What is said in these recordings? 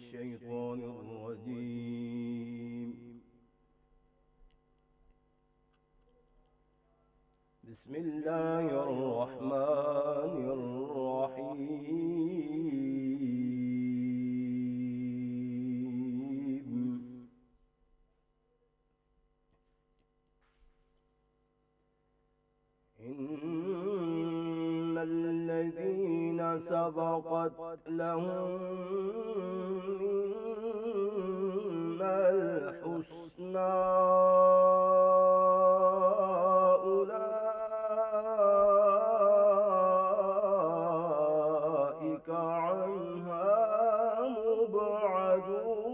الشيطان الرجيم. بسم الله الرحمن الرحيم. إن الذين سبقت لهم منا الحسنى أولئك عنها مبعدون.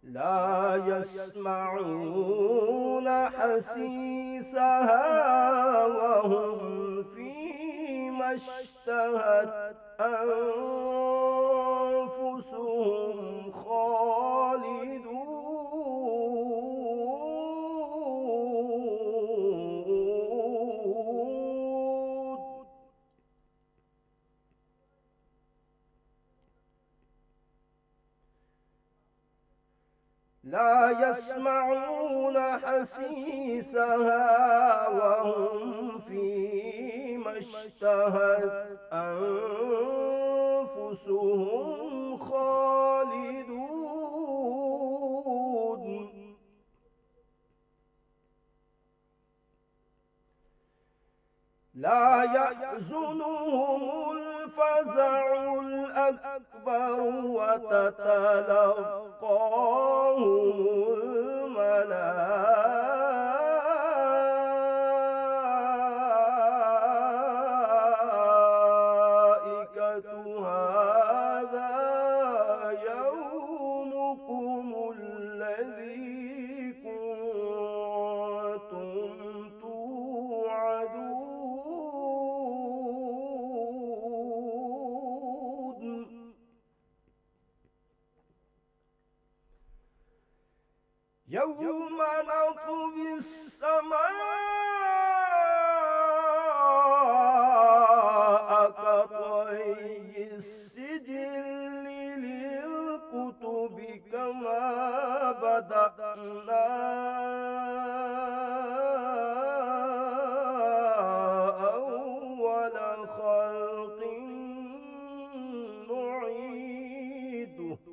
لا يسمعون حسيسها وهم فيما اشتهت أنفسهم خالدون. لا يسمعون حسيسها وهم فيما اشتهت أنفسهم خالدون. لا يحزنهم الفزع الأكبر وتتلقاهم الملائكة هذا يومكم الذي كنتم توعدون. يوم نطوي السماء كطي السجل للكتب كما بدأنا أول خلق نعيده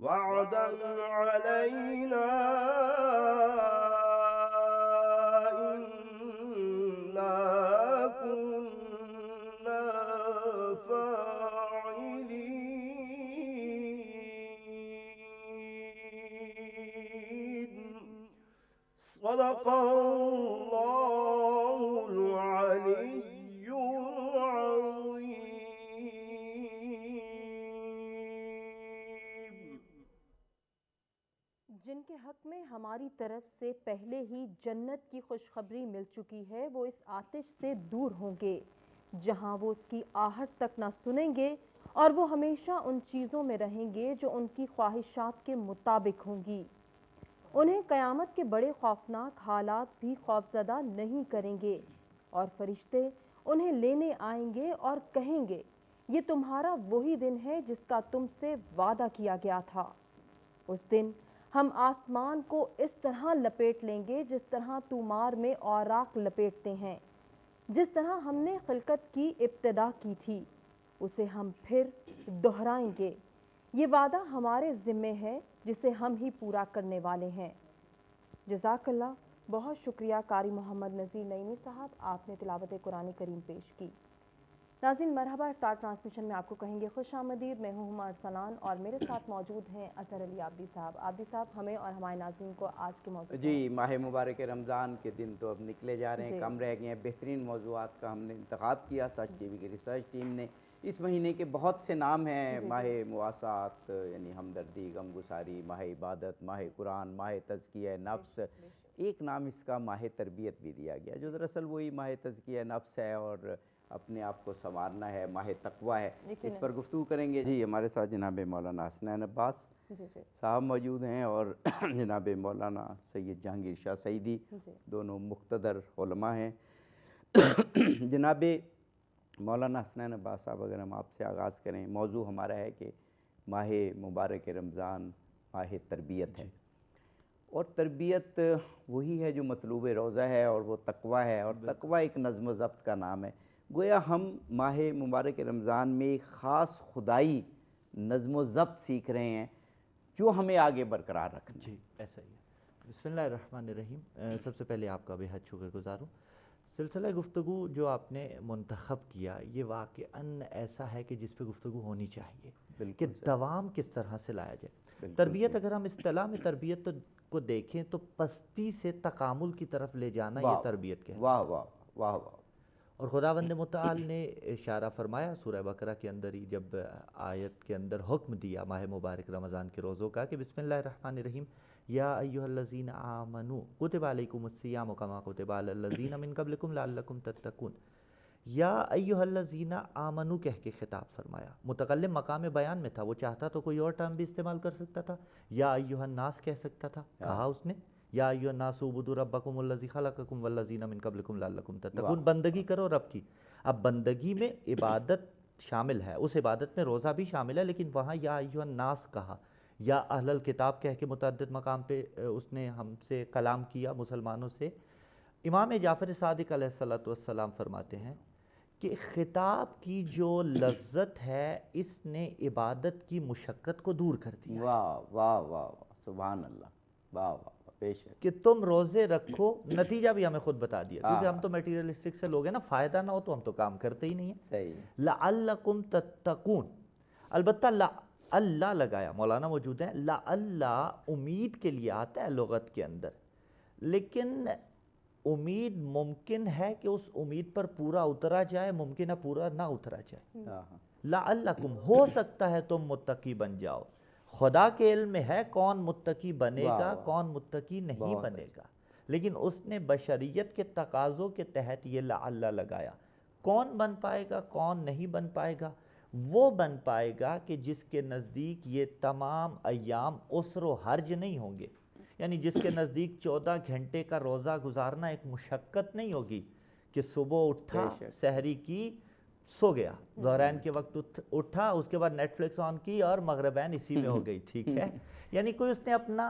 وعدا علينا إنا كنا فاعلين. صدق الله العلي العظيم. جن کے حق میں ہماری طرف سے پہلے ہی جنت کی خوشخبری مل چکی ہے وہ اس آتش سے دور ہوں گے جہاں وہ اس کی آہٹ تک نہ سنیں گے اور وہ ہمیشہ ان چیزوں میں رہیں گے جو ان کی خواہشات کے مطابق ہوں گی۔ انہیں قیامت کے بڑے خوفناک حالات بھی خوفزدہ نہیں کریں گے اور فرشتے انہیں لینے آئیں گے اور کہیں گے یہ تمہارا وہی دن ہے جس کا تم سے وعدہ کیا گیا تھا۔ اس دن ہم آسمان کو اس طرح لپیٹ لیں گے جس طرح تومار میں اوراق لپیٹتے ہیں۔ جس طرح ہم نے خلقت کی ابتدا کی تھی اسے ہم پھر دہرائیں گے۔ یہ وعدہ ہمارے ذمے ہے جسے ہم ہی پورا کرنے والے ہیں۔ جزاک اللہ۔ بہت شکریہ قاری محمد نذیر نعیمی صاحب، آپ نے تلاوت قرآن کریم پیش کی۔ ناظرین مرحبا، افطار ٹرانسمیشن میں آپ کو کہیں گے خوش آمدید۔ میں ہوں ہما ارسلان اور میرے ساتھ موجود ہیں اظہر علی عابدی صاحب۔ عابدی صاحب، ہمیں اور ہمارے ناظرین کو آج کے موضوع جی، ماہ مبارک رمضان کے دن تو اب نکلے جا رہے ہیں، کم رہ گئے ہیں۔ بہترین موضوعات کا ہم نے انتخاب کیا سچ ٹی وی کی ریسرچ ٹیم نے۔ اس مہینے کے بہت سے نام ہیں، ماہ مواسات یعنی ہمدردی، غمگساری، ماہ عبادت، ماہ قرآن، ماہ تزکیہ نفس، ایک نام اس کا ماہ تربیت بھی دیا گیا جو دراصل وہی ماہ تزکیہ نفس ہے اور اپنے آپ کو سنوارنا ہے، ماہ تقویٰ ہے۔ اس پر گفتگو کریں گے جی ہمارے ساتھ جناب مولانا حسنین عباس، صاحب موجود ہیں اور جناب مولانا سید جہانگیر شاہ سعیدی، دونوں مقتدر علماء ہیں۔ جناب مولانا حسنین عباس صاحب، اگر ہم آپ سے آغاز کریں، موضوع ہمارا ہے کہ ماہ مبارک رمضان ماہ تربیت ہے، اور تربیت وہی ہے جو مطلوب روزہ ہے، اور وہ تقویٰ ہے، اور تقویٰ ایک نظم و ضبط کا نام ہے۔ گویا ہم ماہ مبارک رمضان میں ایک خاص خدائی نظم و ضبط سیکھ رہے ہیں جو ہمیں آگے برقرار رکھنا ہے۔ جی ایسا ہی ہے۔ بسم اللہ الرحمن الرحیم۔ سب سے پہلے آپ کا بے حد شکر گزار ہوں۔ سلسلہ گفتگو جو آپ نے منتخب کیا یہ واقعاً ایسا ہے کہ جس پہ گفتگو ہونی چاہیے کہ دوام کس طرح سے لایا جائے۔ تربیت، اگر ہم اصطلاح میں تربیت کو دیکھیں تو پستی سے تکامل کی طرف لے جانا یہ تربیت کہتے ہیں۔ واہ واہ واہ واہ۔ اور خداوند متعال نے اشارہ فرمایا سورہ بقرہ کے اندر ہی، جب آیت کے اندر حکم دیا ماہ مبارک رمضان کے روزوں کا، کہ بسم اللہ الرحمن الرحیم یا ایھا الذین آمنوا کتب علیکم الصیام کما کتب علی الذین من قبلکم لعلکم تتقون۔ یا ایھا الذین آمنوا کہہ کے خطاب فرمایا، متکلم مقام بیان میں تھا، وہ چاہتا تو کوئی اور ٹرم بھی استعمال کر سکتا تھا، یا ایھا الناس کہہ سکتا تھا، کہا اس نے یا ایھا الناس اعبدوا ربکم الذی خلقکم والذین من قبلکم لعلکم تتقون۔ بندگی کرو رب کی۔ اب بندگی میں عبادت شامل ہے، اس عبادت میں روزہ بھی شامل ہے، لیکن وہاں یا ایھا الناس کہا، یا اہل الکتاب کہہ کے متعدد مقام پہ اس نے ہم سے کلام کیا، مسلمانوں سے۔ امام جعفر صادق علیہ السلام فرماتے ہیں کہ خطاب کی جو لذت ہے اس نے عبادت کی مشقت کو دور کر دیا۔ واہ واہ واہ، سبحان اللہ، واہ واہ، بے شک۔ کہ تم روزے رکھو، نتیجہ بھی ہمیں خود بتا دیا، کیونکہ ہم تو میٹیریلسٹک سے لوگ ہیں نا، فائدہ نہ ہو تو ہم تو کام کرتے ہی نہیں ہیں۔ صحیح۔ لعلکم تتقون، البتہ اللہ لگایا، مولانا موجود ہیں، اللہ امید کے لیے آتا ہے لغت کے اندر، لیکن امید ممکن ہے کہ اس امید پر پورا اترا جائے، ممکن ہے پورا نہ اترا جائے۔ لعلکم، ہو سکتا ہے تم متقی بن جاؤ۔ خدا کے علم میں ہے کون متقی بنے گا، کون متقی نہیں بنے گا، لیکن اس نے بشریت کے تقاضوں کے تحت یہ لعل لگایا۔ کون بن پائے گا، کون نہیں بن پائے گا؟ وہ بن پائے گا کہ جس کے نزدیک یہ تمام ایام عسر و حرج نہیں ہوں گے، یعنی جس کے نزدیک 14 گھنٹے کا روزہ گزارنا ایک مشقت نہیں ہوگی، کہ صبح اٹھا، سحری کی، سو گیا، ظہرین کے وقت اٹھا، اس کے بعد نیٹ فلکس آن کی اور مغربین اسی میں ہو گئی، ٹھیک ہے۔ یعنی کوئی اس نے اپنا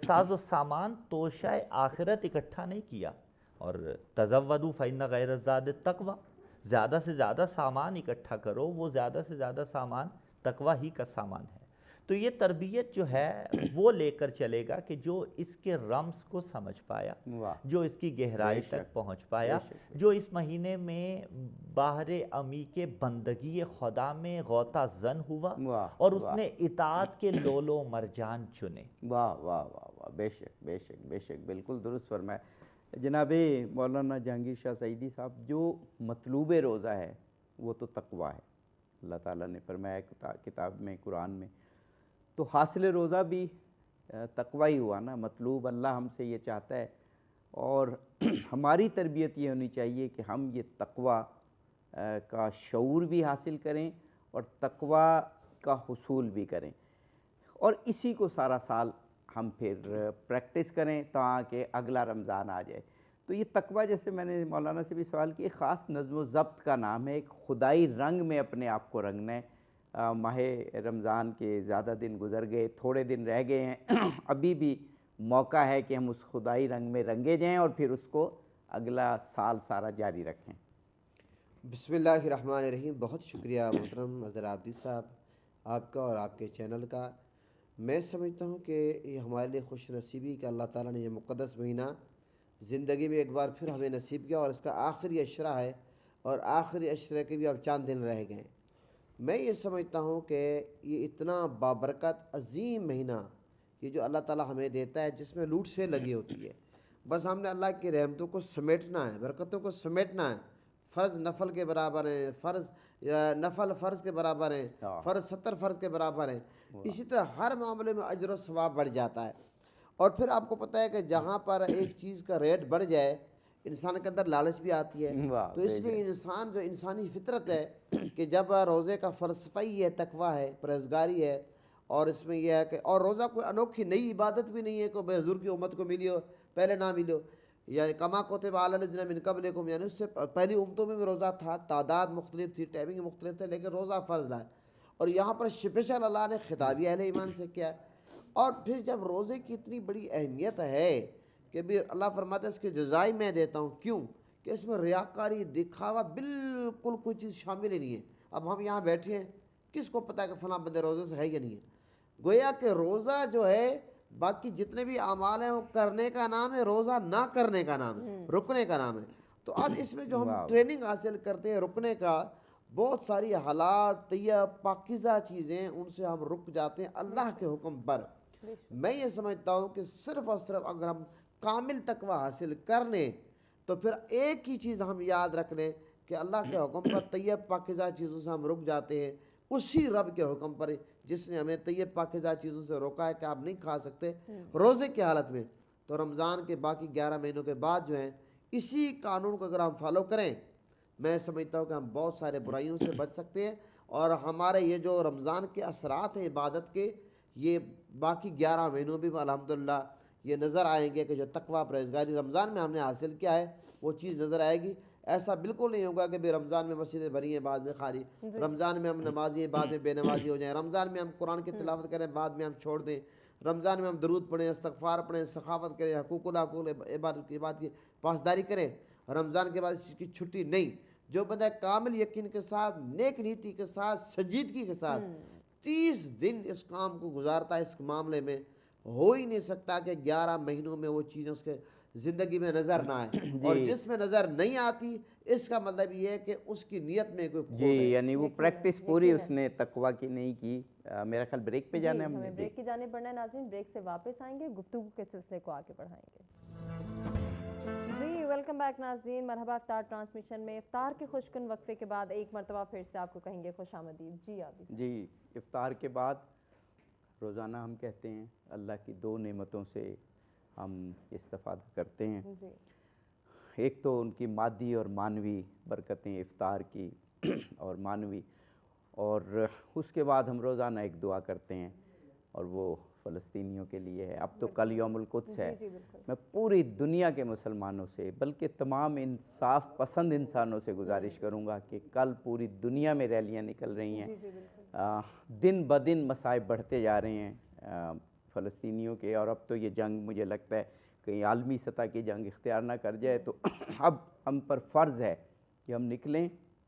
ساز و سامان توشہ آخرت اکٹھا نہیں کیا۔ اور تزودوا فإن خیر الزاد التقوی، زیادہ سے زیادہ سامان اکٹھا کرو، وہ زیادہ سے زیادہ سامان تقوی ہی کا سامان ہے۔ تو یہ تربیت جو ہے وہ لے کر چلے گا کہ جو اس کے رمز کو سمجھ پایا، جو اس کی گہرائی تک پہنچ پایا، جو اس مہینے میں باہر امی کے بندگی خدا میں غوطہ زن ہوا اور اس نے اطاعت کے لول و مرجان چنے۔ واہ واہ واہ واہ، بے شک بے شک بے شک، بالکل درست فرمایا جناب مولانا جہانگیر شاہ سعیدی صاحب۔ جو مطلوب روزہ ہے وہ تو تقویٰ ہے، اللہ تعالیٰ نے فرمایا کتاب میں، قرآن میں، تو حاصل روزہ بھی تقویٰ ہی ہوا نا، مطلوب اللہ ہم سے یہ چاہتا ہے، اور ہماری تربیت یہ ہونی چاہیے کہ ہم یہ تقویٰ کا شعور بھی حاصل کریں اور تقویٰ کا حصول بھی کریں، اور اسی کو سارا سال ہم پھر پریکٹس کریں تاکہ اگلا رمضان آ جائے۔ تو یہ تقویٰ، جیسے میں نے مولانا سے بھی سوال کیا، ایک خاص نظم و ضبط کا نام ہے، ایک خدائی رنگ میں اپنے آپ کو رنگنا ہے۔ ماہ رمضان کے زیادہ دن گزر گئے، تھوڑے دن رہ گئے ہیں، ابھی بھی موقع ہے کہ ہم اس خدائی رنگ میں رنگے جائیں اور پھر اس کو اگلا سال سارا جاری رکھیں۔ بسم اللہ الرحمن الرحیم۔ بہت شکریہ محترم اظہر عابدی صاحب، آپ کا اور آپ کے چینل کا۔ میں سمجھتا ہوں کہ یہ ہمارے لیے خوش نصیبی کہ اللہ تعالیٰ نے یہ مقدس مہینہ زندگی میں ایک بار پھر ہمیں نصیب کیا، اور اس کا آخری عشرہ ہے، اور آخری عشرے کے بھی اب چاند دن رہ گئے ہیں۔ میں یہ سمجھتا ہوں کہ یہ اتنا بابرکت عظیم مہینہ، یہ جو اللہ تعالیٰ ہمیں دیتا ہے، جس میں لوٹ سے لگی ہوتی ہے، بس ہم نے اللہ کی رحمتوں کو سمیٹنا ہے، برکتوں کو سمیٹنا ہے۔ فرض نفل کے برابر ہیں، نفل فرض کے برابر ہیں، فرض 70 فرض کے برابر ہیں۔ اسی طرح ہر معاملے میں اجر و ثواب بڑھ جاتا ہے۔ اور پھر آپ کو پتہ ہے کہ جہاں پر ایک چیز کا ریٹ بڑھ جائے، انسان کے اندر لالچ بھی آتی ہے۔ تو اس لیے انسان، جو انسانی فطرت ہے کہ جب روزے کا فلسفہ ہی ہے، تقویٰ ہے، پرہیزگاری ہے، اور اس میں یہ ہے کہ اور روزہ کوئی انوکھی نئی عبادت بھی نہیں ہے کہ بھائی حضور کی امت کو ملی ہو پہلے نہ ملی ہو، یعنی کما کتب علی الذین من قبلکم، یعنی اس سے پہلی امتوں میں بھی روزہ تھا، تعداد مختلف تھی، ٹائمنگ مختلف تھے، لیکن روزہ فرض ہے۔ اور یہاں پر اسپیشل اللہ نے خطابی اہل ایمان سے کیا ہے۔ اور پھر جب روزے کی اتنی بڑی اہمیت ہے کہ بھی اللہ فرماتا ہے اس کے جزائی میں دیتا ہوں، کیوں کہ اس میں ریاکاری دکھاوا بالکل کوئی چیز شامل ہی نہیں ہے۔ اب ہم یہاں بیٹھے ہیں، کس کو پتہ ہے کہ فلاں بندے روزے سے ہے یا نہیں ہے؟ گویا کہ روزہ جو ہے باقی جتنے بھی اعمال ہیں وہ کرنے کا نام ہے، روزہ نہ کرنے کا نام ہے، رکنے کا نام ہے۔ تو اب اس میں جو ہم ٹریننگ حاصل کرتے ہیں رکنے کا، بہت ساری حالات طیب پاکیزہ چیزیں ان سے ہم رک جاتے ہیں اللہ کے حکم پر۔ میں یہ سمجھتا ہوں کہ صرف اور صرف اگر ہم کامل تقوی حاصل کر لیں تو پھر ایک ہی چیز ہم یاد رکھ لیں کہ اللہ کے حکم پر طیب پاکیزہ چیزوں سے ہم رک جاتے ہیں، اسی رب کے حکم پر جس نے ہمیں طیب پاکیزہ چیزوں سے روکا ہے کہ آپ نہیں کھا سکتے روزے کی حالت میں، تو رمضان کے باقی 11 مہینوں کے بعد جو ہیں اسی قانون کو اگر ہم فالو کریں، میں سمجھتا ہوں کہ ہم بہت سارے برائیوں سے بچ سکتے ہیں، اور ہمارے یہ جو رمضان کے اثرات ہیں عبادت کے، یہ باقی 11 مہینوں بھی الحمدللہ یہ نظر آئیں گے کہ جو تقویٰ پرہیزگاری رمضان میں ہم نے حاصل کیا ہے وہ چیز نظر آئے گی۔ ایسا بالکل نہیں ہوگا کہ بھی رمضان میں مسجدیں بھری ہیں بعد میں خالی، رمضان میں ہم نمازی ہیں بعد میں بے نمازی ہو جائیں، رمضان میں ہم قرآن کی تلاوت کریں بعد میں ہم چھوڑ دیں، رمضان میں ہم درود پڑھیں، استغفار پڑھیں، سخاوت کریں، حقوق عبادت کی بات کی پاسداری کریں، رمضان کے بعد اس چیز کی چھٹی نہیں۔ جو بندہ کامل یقین کے ساتھ، نیک نیتی کے ساتھ، سنجیدگی کے ساتھ 30 دن اس کام کو گزارتا ہے، اس معاملے میں ہو ہی نہیں سکتا کہ 11 مہینوں میں وہ چیزیں اس کے زندگی میں نظر نہ آئے، اور جس میں نظر نہیں آتی اس کا مطلب یہ ہے کہ اس کی نیت میں کوئی کھوٹ ہے۔ یعنی وہ پریکٹس پوری اس نے تقویٰ کی نہیں کی۔ میرا خیال بریک پہ جانا ہے، ہمیں بریک کی جانے پڑنا ہے ناظرین، بریک سے واپس آئیں گے، گفتگو کے سلسلے کو آگے بڑھائیں گے۔ جی ویلکم بیک ناظرین، مرحبا افطار ٹرانسمیشن میں افطار کے خوشکن وقفے کے بعد ایک مرتبہ پھر سے آپ کو کہیں گے خوش آمدید۔ جی عابد جی، افطار کے بعد روزانہ ہم کہتے ہیں اللہ کی 2 نعمتوں سے ہم استفادہ کرتے ہیں، جی ایک تو ان کی مادی اور معنوی برکتیں افطار کی اور معنوی، اور اس کے بعد ہم روزانہ ایک دعا کرتے ہیں اور وہ فلسطینیوں کے لیے ہے۔ اب تو کل یوم القدس ہے، میں پوری دنیا کے مسلمانوں سے بلکہ تمام انصاف پسند انسانوں سے گزارش کروں گا کہ کل پوری دنیا میں ریلیاں نکل رہی ہیں، دن بدن مصائب بڑھتے جا رہے ہیں فلسطینیوں کے، اور اب تو یہ جنگ مجھے لگتا ہے کہیں عالمی سطح کی جنگ اختیار نہ کر جائے، تو اب ہم پر فرض ہے کہ ہم نکلیں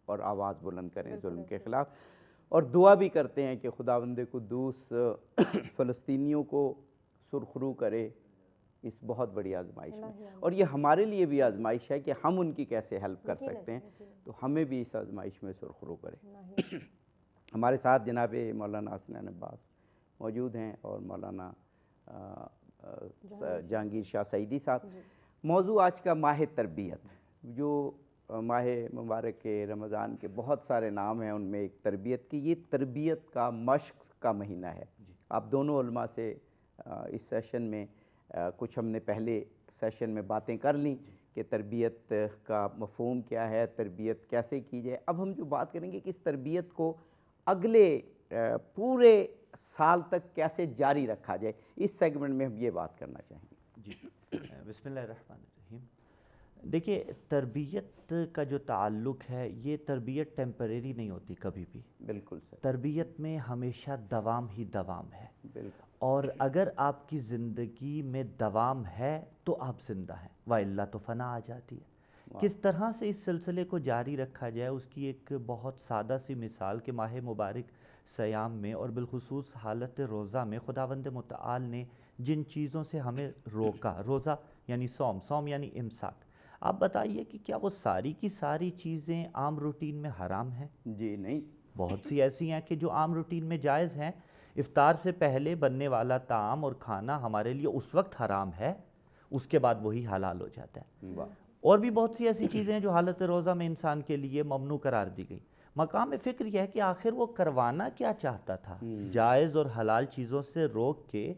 اور آواز بلند کریں ظلم کے خلاف، اور دعا بھی کرتے ہیں کہ خداوند قدوس فلسطینیوں کو سرخرو کرے اس بہت بڑی آزمائش میں، اور یہ ہمارے لیے بھی آزمائش ہے کہ ہم ان کی کیسے ہیلپ کر سکتے ہیں، تو ہمیں بھی اس آزمائش میں سرخرو کرے۔ ہمارے ساتھ جناب مولانا حسنین عباس موجود ہیں اور مولانا جہانگیر شاہ سعیدی صاحب۔ موضوع آج کا ماہ تربیت، جو ماہ مبارک کے رمضان کے بہت سارے نام ہیں، ان میں ایک تربیت کی، یہ تربیت کا مشق کا مہینہ ہے۔ آپ دونوں علماء سے اس سیشن میں کچھ ہم نے پہلے سیشن میں باتیں کر لیں کہ تربیت کا مفہوم کیا ہے، تربیت کیسے کی جائے۔ اب ہم جو بات کریں گے کہ اس تربیت کو اگلے پورے سال تک کیسے جاری رکھا جائے، اس سیگمنٹ میں ہم یہ بات کرنا چاہیں گے۔ جی بسم اللہ الرحمن الرحیم۔ دیکھیے تربیت کا جو تعلق ہے، یہ تربیت ٹیمپریری نہیں ہوتی کبھی بھی، بالکل سر، تربیت میں ہمیشہ دوام ہی دوام ہے، بالکل، اور اگر آپ کی زندگی میں دوام ہے تو آپ زندہ ہیں، وَإِلَّا تو فنا آ جاتی ہے۔ کس طرح سے اس سلسلے کو جاری رکھا جائے، اس کی ایک بہت سادہ سی مثال کہ ماہ مبارک سیام میں اور بالخصوص حالت روزہ میں خداوند متعال نے جن چیزوں سے ہمیں روکا، روزہ یعنی صوم یعنی امساک، آپ بتائیے کہ کیا وہ ساری کی ساری چیزیں عام روٹین میں حرام ہیں؟ جی نہیں، بہت سی ایسی ہیں کہ جو عام روٹین میں جائز ہیں۔ افطار سے پہلے بننے والا طعام اور کھانا ہمارے لیے اس وقت حرام ہے، اس کے بعد وہی حلال ہو جاتا ہے۔ اور بھی بہت سی ایسی چیزیں ہیں جو حالت روزہ میں انسان کے لیے ممنوع قرار دی گئی۔ مقام فکر یہ ہے کہ آخر وہ کروانا کیا چاہتا تھا، جائز اور حلال چیزوں سے روک کے،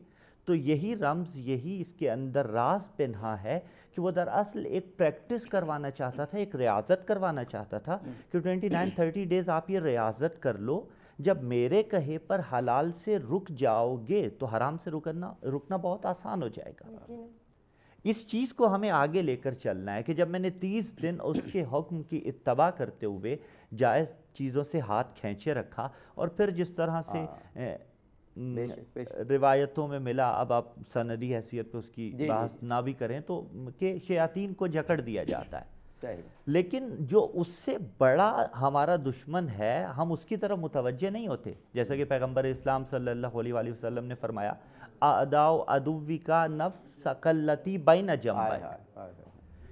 تو یہی رمز، یہی اس کے اندر راز پنہا ہے کہ وہ دراصل ایک پریکٹس کروانا چاہتا تھا، ایک ریاضت کروانا چاہتا تھا کہ 29-30 ڈیز آپ یہ ریاضت کر لو جب میرے کہے پر حلال سے رک جاؤ گے تو حرام سے رکنا بہت آسان ہو جائے گا۔ اس چیز کو ہمیں آگے لے کر چلنا ہے کہ جب میں نے 30 دن اس کے حکم کی اتباع کرتے ہوئے جائز چیزوں سے ہاتھ کھینچے رکھا، اور پھر جس طرح سے روایتوں میں ملا، اب آپ سندی حیثیت پہ اس کی بحث نہ بھی کریں تو کہ شیاطین کو جکڑ دیا جاتا ہے، لیکن جو اس سے بڑا ہمارا دشمن ہے ہم اس کی طرف متوجہ نہیں ہوتے، جیسا کہ پیغمبر اسلام صلی اللہ علیہ وآلہ وسلم نے فرمایا اعداء عدوی کا نفس قلتی بین جنبیک،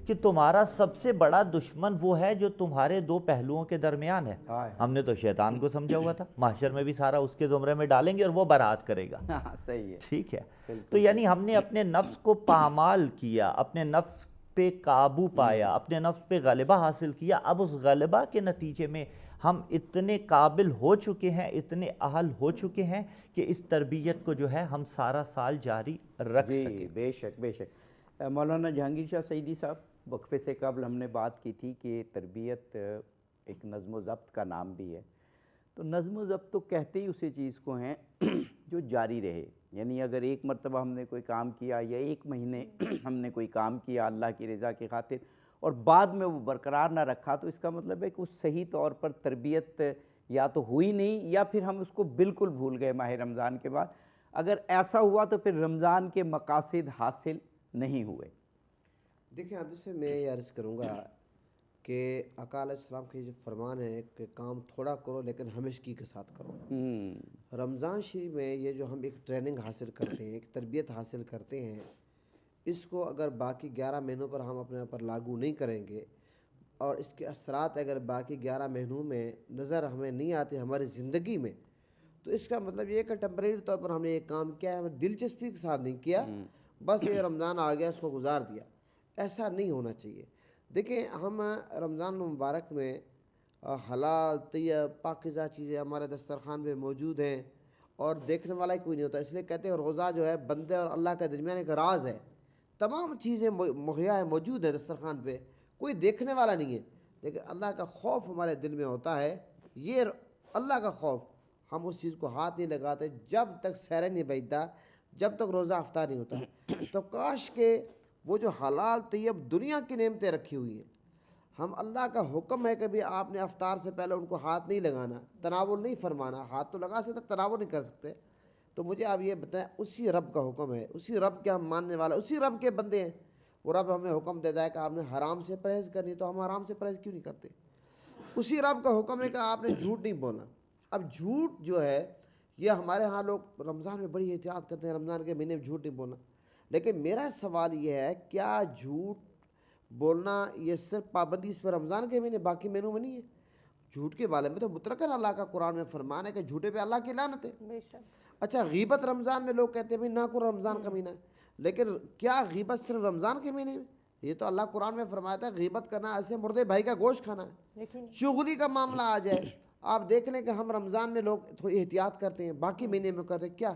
کہ تمہارا سب سے بڑا دشمن وہ ہے جو تمہارے دو پہلوؤں کے درمیان ہے۔ ہم نے تو شیطان کو سمجھا ہوا تھا، محشر میں بھی سارا اس کے زمرے میں ڈالیں گے اور وہ برات کرے گا۔ صحیح ہے، ٹھیک ہے، تو یعنی ہم نے اپنے نفس کو پامال کیا، اپنے نفس پہ قابو پایا، اپنے نفس پہ غلبہ حاصل کیا، اب اس غلبہ کے نتیجے میں ہم اتنے قابل ہو چکے ہیں، اتنے اہل ہو چکے ہیں کہ اس تربیت کو جو ہے ہم سارا سال جاری رکھ سکیں۔ بے شک بے شک۔ مولانا جہانگیر شاہ سعیدی صاحب، وقفے سے قبل ہم نے بات کی تھی کہ تربیت ایک نظم و ضبط کا نام بھی ہے، تو نظم و ضبط تو کہتے ہی اسی چیز کو ہیں جو جاری رہے، یعنی اگر ایک مرتبہ ہم نے کوئی کام کیا یا ایک مہینے ہم نے کوئی کام کیا اللہ کی رضا کی خاطر اور بعد میں وہ برقرار نہ رکھا، تو اس کا مطلب ہے کہ اس صحیح طور پر تربیت یا تو ہوئی نہیں یا پھر ہم اس کو بالکل بھول گئے ماہ رمضان کے بعد۔ اگر ایسا ہوا تو پھر رمضان کے مقاصد حاصل نہیں ہوئے۔ دیکھیں اب جیسے میں یہ عرض کروں گا کہ آقا علیہ السلام کے جو فرمان ہے کہ کام تھوڑا کرو لیکن ہمیشگی کے ساتھ کرو۔ رمضان شریف میں یہ جو ہم ایک ٹریننگ حاصل کرتے ہیں، ایک تربیت حاصل کرتے ہیں، اس کو اگر باقی 11 مہینوں پر ہم اپنے اوپر لاگو نہیں کریں گے اور اس کے اثرات اگر باقی 11 مہینوں میں نظر ہمیں نہیں آتے ہماری زندگی میں، تو اس کا مطلب یہ کہ ٹیمپریری طور پر ہم نے یہ کام کیا ہے، ہمیں دلچسپی کے ساتھ نہیں کیا، بس یہ رمضان آ گیا اس کو گزار دیا، ایسا نہیں ہونا چاہیے۔ دیکھیں ہم رمضان مبارک میں حلال طیب پاکیزہ چیزیں ہمارے دسترخوان میں موجود ہیں اور دیکھنے والا ہی کوئی نہیں ہوتا، اس لیے کہتے ہیں روزہ جو ہے بندے اور اللہ کے درمیان ایک راز ہے، تمام چیزیں مہیا ہیں، موجود ہیں دسترخوان پہ، کوئی دیکھنے والا نہیں ہے، لیکن اللہ کا خوف ہمارے دل میں ہوتا ہے، یہ اللہ کا خوف، ہم اس چیز کو ہاتھ نہیں لگاتے جب تک سحر نہیں بیٹھتا، جب تک روزہ افطار نہیں ہوتا۔ تو کاش کہ وہ جو حلال طیب دنیا کی نعمتیں رکھی ہوئی ہیں، ہم اللہ کا حکم ہے کہ بھی آپ نے افطار سے پہلے ان کو ہاتھ نہیں لگانا، تناول نہیں فرمانا، ہاتھ تو لگا سکتے تناول نہیں کر سکتے، تو مجھے آپ یہ بتائیں اسی رب کا حکم ہے، اسی رب کے ہم ماننے والا، اسی رب کے بندے ہیں، وہ رب ہمیں حکم دیتا ہے کہ آپ نے حرام سے پرہیز کرنی، تو ہم حرام سے پرہیز کیوں نہیں کرتے؟ اسی رب کا حکم ہے کہ آپ نے جھوٹ نہیں بولنا۔ اب جھوٹ جو ہے یہ ہمارے ہاں لوگ رمضان میں بڑی احتیاط کرتے ہیں، رمضان کے مہینے میں جھوٹ نہیں بولنا، لیکن میرا سوال یہ ہے کیا جھوٹ بولنا یہ صرف پابندی اس پر رمضان کے مہینے باقی مہینوں میں نہیں ہے؟ جھوٹ کے بارے میں تو مطلقاً اللہ کا قرآن میں فرمان ہے کہ جھوٹے پہ اللہ کی لعنت ہے۔ اچھا غیبت رمضان میں لوگ کہتے ہیں بھائی نہ کرو رمضان کا مہینہ ہے، لیکن کیا غیبت صرف رمضان کے مہینے میں؟ یہ تو اللہ قرآن میں فرمایا تھا غیبت کرنا ایسے مردے بھائی کا گوشت کھانا ہے، چغلی کا معاملہ آ جائے، آپ دیکھ لیں کہ ہم رمضان میں لوگ تھوڑی احتیاط کرتے ہیں، باقی مہینے میں کرتے ہیں، کیا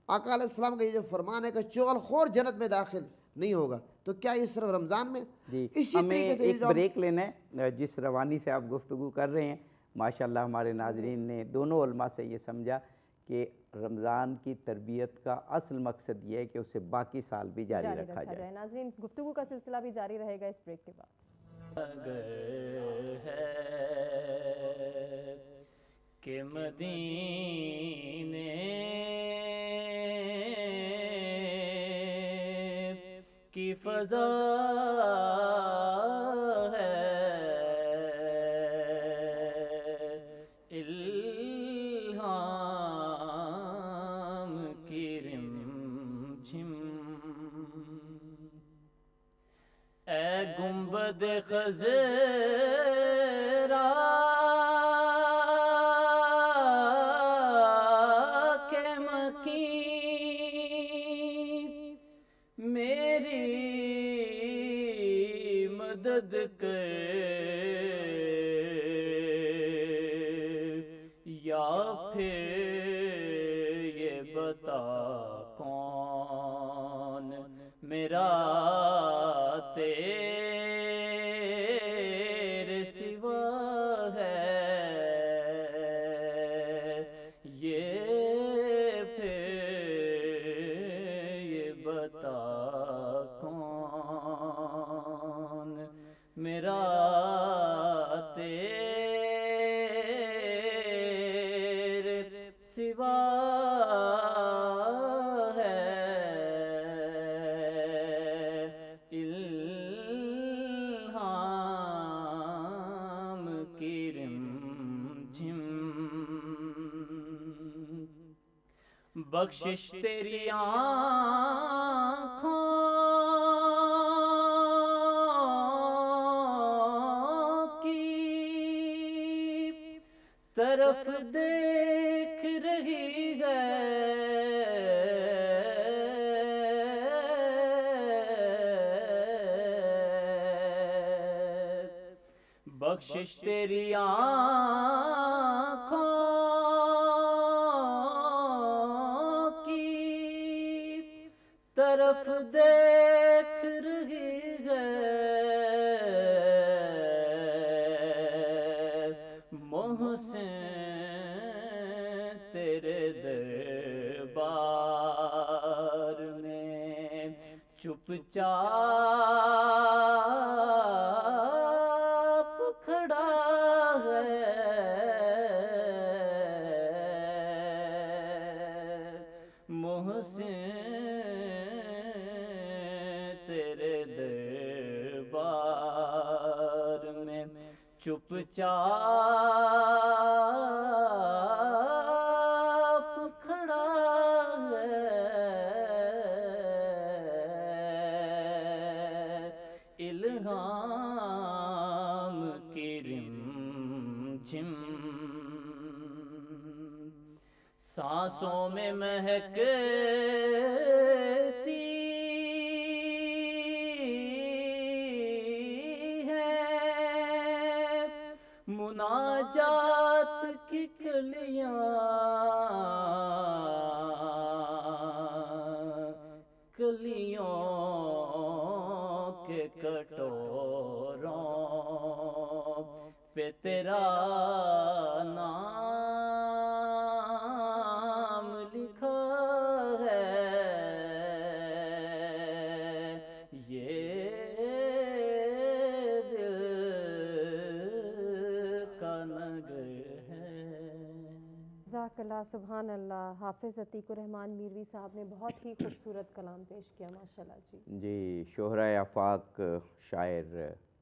آقا علیہ السلام کا یہ جو فرمان ہے کہ چغل خور جنت میں داخل نہیں ہوگا، تو کیا یہ صرف رمضان میں؟ اسی ہمیں ایک بریک لینا ہے، جس روانی سے آپ گفتگو کر رہے ہیں ماشاءاللہ ہمارے ناظرین نے دونوں علماء سے یہ سمجھا کہ رمضان کی تربیت کا اصل مقصد یہ ہے کہ اسے باقی سال بھی جاری رکھا جائے۔ ناظرین گفتگو کا سلسلہ بھی جاری رہے گا اس بریک کے بعد۔ اگر ہے کہ مدینے کی فضا ہے الہام کی رمجھم، اے گنبد خضرا کے مکین، میری مدد کر یا پھر یہ بتا کون میرا تیرے سوا ہے، بخشش تیری آنکھوں کی طرف دیکھ رہی ہے، بخشش تیری آنکھوں کی طرف دیکھ رہی ہے، محسن تیرے دربار میں چپ چاپ کھڑا ہے، محسن تیرے دربار میں چپ چاپ کھڑا ہے، الہام کی رمجھم سانسوں میں مہکتی مناجات کی کلیاں، کلیوں کے کٹوروں پہ تیرا نام لکھا ہے، یہ جزاک اللہ، سبحان اللہ۔ حافظ عتیق الرحمن میروی صاحب نے بہت ہی خوبصورت کلام پیش کیا، ماشاءاللہ جی۔ جی، شہرہ آفاق شاعر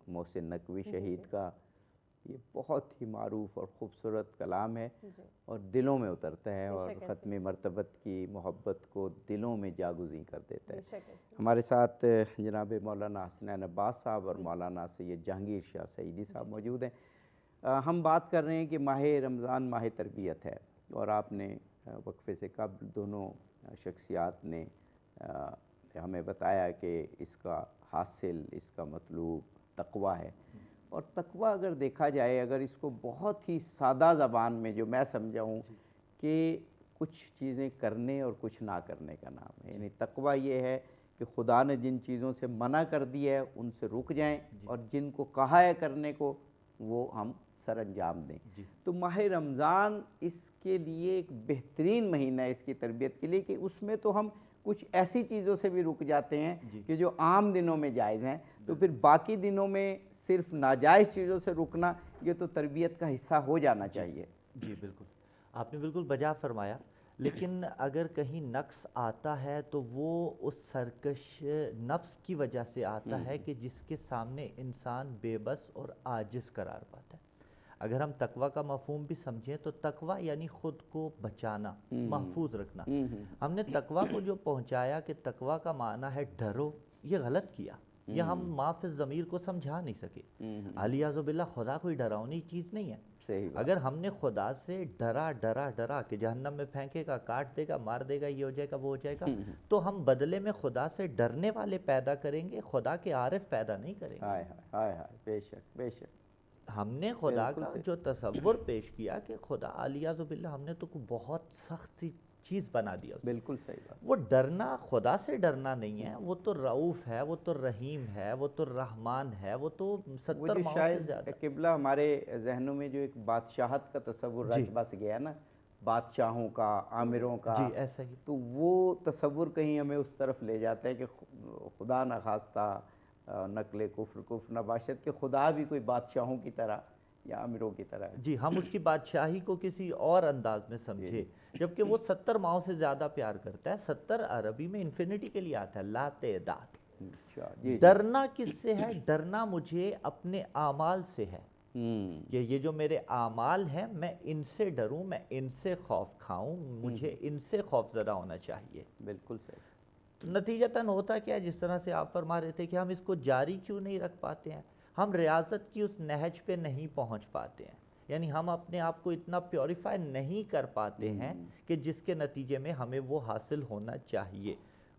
محسن نقوی شہید کا یہ بہت ہی معروف اور خوبصورت کلام ہے اور دلوں میں اترتا ہے اور ختم مرتبت کی محبت کو دلوں میں جاگزیں کر دیتا ہے۔ ہمارے ساتھ جناب مولانا حسنین عباس صاحب اور مولانا سید جہانگیر شاہ سعیدی صاحب موجود ہیں۔ ہم بات کر رہے ہیں کہ ماہ رمضان ماہ تربیت ہے اور آپ نے وقفے سے قبل دونوں شخصیات نے ہمیں بتایا کہ اس کا حاصل، اس کا مطلوب تقویٰ ہے، اور تقویٰ اگر دیکھا جائے، اگر اس کو بہت ہی سادہ زبان میں جو میں سمجھا ہوں کہ کچھ چیزیں کرنے اور کچھ نہ کرنے کا نام ہے، یعنی تقویٰ یہ ہے کہ خدا نے جن چیزوں سے منع کر دیا ہے ان سے رک جائیں اور جن کو کہا ہے کرنے کو وہ ہم سر انجام دیں۔ تو ماہ رمضان اس کے لیے ایک بہترین مہینہ ہے اس کی تربیت کے لیے کہ اس میں تو ہم کچھ ایسی چیزوں سے بھی رک جاتے ہیں کہ جو عام دنوں میں جائز ہیں، تو پھر باقی دنوں میں صرف ناجائز چیزوں سے رکنا یہ تو تربیت کا حصہ ہو جانا چاہیے۔ جی بالکل، آپ نے بالکل بجا فرمایا، لیکن اگر کہیں نقص آتا ہے تو وہ اس سرکش نفس کی وجہ سے آتا ہے کہ جس کے سامنے انسان بے بس اور عاجز قرار پاتا ہے۔ اگر ہم تقویٰ کا مفہوم بھی سمجھیں تو تقویٰ یعنی خود کو بچانا، محفوظ رکھنا۔ ہم نے تقویٰ کو جو پہنچایا کہ تقویٰ کا معنی ہے ڈرو، یہ غلط کیا، یہ ہم معاف ضمیر کو سمجھا نہیں سکے۔ علیاذ باللہ خدا کوئی ڈراؤنی چیز نہیں ہے۔ اگر ہم نے خدا سے ڈرا ڈرا ڈرا کہ جہنم میں پھینکے گا، کاٹ دے گا، مار دے گا، یہ ہو جائے گا، وہ ہو جائے گا، تو ہم بدلے میں خدا سے ڈرنے والے پیدا کریں گے، خدا کے عارف پیدا نہیں کریں گے۔ بے شک بے شک۔ ہم نے خدا کا جو تصور پیش کیا کہ خدا علیاذ باللہ ہم نے تو بہت سخت سی چیز بنا دیا، بالکل صحیح بات۔ وہ ڈرنا خدا سے ڈرنا نہیں ہے، وہ تو رعوف ہے، وہ تو رحیم ہے، وہ تو رحمان ہے، وہ تو 70 ماؤں سے زیادہ۔ قبلہ ہمارے ذہنوں میں جو ایک بادشاہت کا تصور رچ بس گیا نا، بادشاہوں کا، عامروں کا، جی ایسا ہی، تو وہ تصور کہیں ہمیں اس طرف لے جاتا ہے کہ خدا نخواستہ نقل کفر کفر نباشت کہ خدا بھی کوئی بادشاہوں کی طرح یا عامروں کی طرح ہے۔ جی ہم اس کی بادشاہی کو کسی اور انداز میں سمجھے، جبکہ وہ 70 ماؤں سے زیادہ پیار کرتا ہے۔ 70 عربی میں انفینٹی کے لیے آتا ہے، لا تعداد۔ ڈرنا کس سے ہے؟ ڈرنا مجھے اپنے اعمال سے ہے کہ یہ جو میرے اعمال ہیں میں ان سے ڈروں، میں ان سے خوف کھاؤں، مجھے ان سے خوف زدہ ہونا چاہیے۔ بالکل صحیح۔ تو نتیجتاً ہوتا کیا ہے، جس طرح سے آپ فرما رہے تھے کہ ہم اس کو جاری کیوں نہیں رکھ پاتے ہیں، ہم ریاضت کی اس نہج پہ نہیں پہنچ پاتے ہیں، یعنی ہم اپنے آپ کو اتنا پیوریفائی نہیں کر پاتے ہیں کہ جس کے نتیجے میں ہمیں وہ حاصل ہونا چاہیے۔